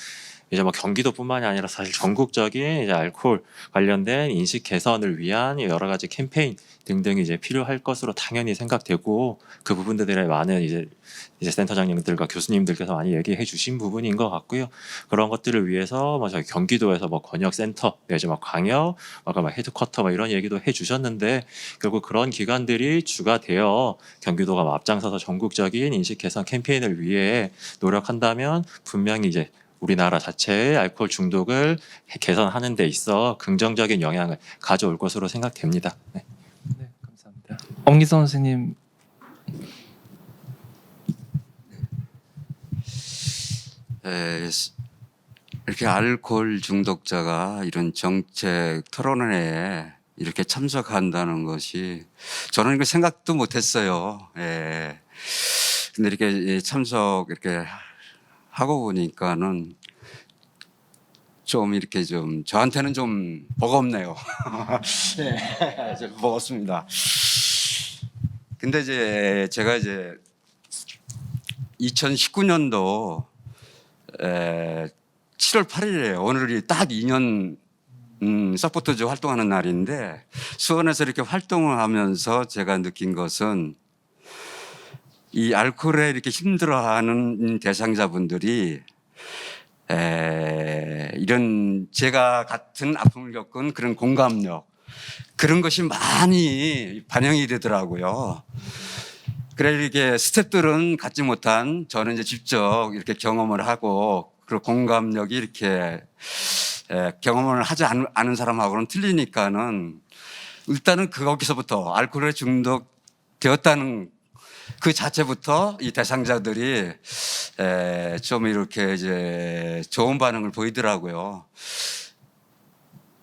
이제 뭐 경기도뿐만이 아니라 사실 전국적인 이제 알코올 관련된 인식 개선을 위한 여러 가지 캠페인 등등이 이제 필요할 것으로 당연히 생각되고, 그 부분들에 많은 이제 센터장님들과 교수님들께서 많이 얘기해 주신 부분인 것 같고요. 그런 것들을 위해서 뭐 저희 경기도에서 뭐 권역센터 내지 뭐 광역, 아까 막 헤드쿼터 뭐 이런 얘기도 해 주셨는데, 결국 그런 기관들이 주가 되어 경기도가 뭐 앞장서서 전국적인 인식 개선 캠페인을 위해 노력한다면 분명히 이제 우리나라 자체의 알코올 중독을 개선하는 데 있어 긍정적인 영향을 가져올 것으로 생각됩니다. 네. 네, 감사합니다. 엄기성 선생님. 이렇게 알코올 중독자가 이런 정책 토론회에 이렇게 참석한다는 것이 저는 이거 생각도 못했어요. 예. 근데 이렇게 참석 이렇게 하고 보니까는 좀 이렇게 좀 저한테는 좀 버겁네요. 네, 좀 버겁습니다. 근데 이제 제가 이제 2019년도 7월 8일이에요. 오늘이 딱 2년 서포터즈 활동하는 날인데, 수원에서 이렇게 활동을 하면서 제가 느낀 것은 이 알코올에 이렇게 힘들어하는 대상자분들이 이런 제가 같은 아픔을 겪은 그런 공감력, 그런 것이 많이 반영이 되더라고요. 그래 이렇게 스태프들은 갖지 못한, 저는 이제 직접 이렇게 경험을 하고 그 공감력이 이렇게 경험을 하지 않은 사람하고는 틀리니까는 일단은 거기서부터 알코올에 중독되었다는 그 자체부터 이 대상자들이 좀 이렇게 이제 좋은 반응을 보이더라고요.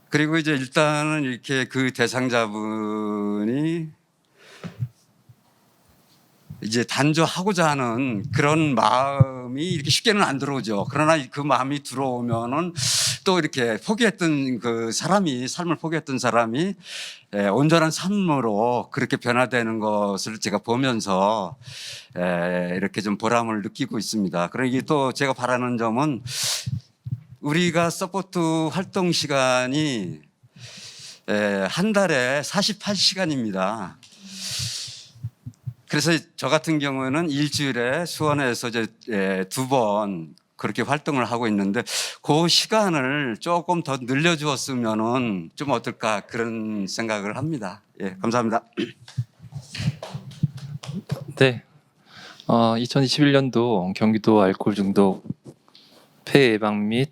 그리고 이제 일단은 이렇게 그 대상자분이 이제 단조하고자 하는 그런 마음이 이렇게 쉽게는 안 들어오죠. 그러나 그 마음이 들어오면은 또 이렇게 포기했던 그 사람이, 삶을 포기했던 사람이 온전한 삶으로 그렇게 변화되는 것을 제가 보면서 이렇게 좀 보람을 느끼고 있습니다. 그러기 또 제가 바라는 점은 우리가 서포트 활동 시간이 한 달에 48시간입니다. 그래서 저 같은 경우는 일주일에 수원에서 이제 2번 그렇게 활동을 하고 있는데, 그 시간을 조금 더 늘려주었으면은 좀 어떨까 그런 생각을 합니다. 예, 감사합니다. 네. 2021년도 경기도 알코올 중독 폐해 예방 및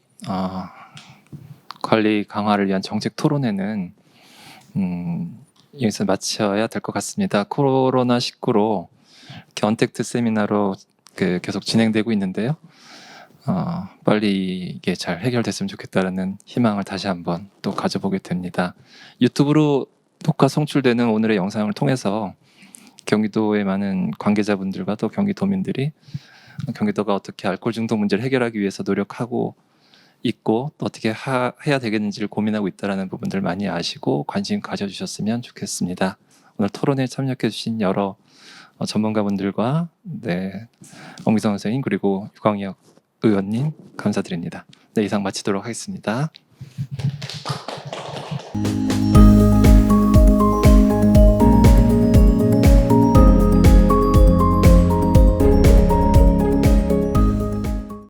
관리 강화를 위한 정책 토론회는 여기서 마쳐야 될 것 같습니다. 코로나19로 언택트 세미나로 계속 진행되고 있는데요. 빨리 이게 잘 해결됐으면 좋겠다라는 희망을 다시 한번 또 가져보게 됩니다. 유튜브로 녹화 송출되는 오늘의 영상을 통해서 경기도의 많은 관계자분들과 또 경기도민들이 경기도가 어떻게 알코올 중독 문제를 해결하기 위해서 노력하고 있고 또 어떻게 해야 되겠는지를 고민하고 있다는 부분들 많이 아시고 관심 가져주셨으면 좋겠습니다. 오늘 토론에 참여해 주신 여러 전문가분들과 엄기성 선생님 그리고 유광혁 의원님 감사드립니다. 네, 이상 마치도록 하겠습니다.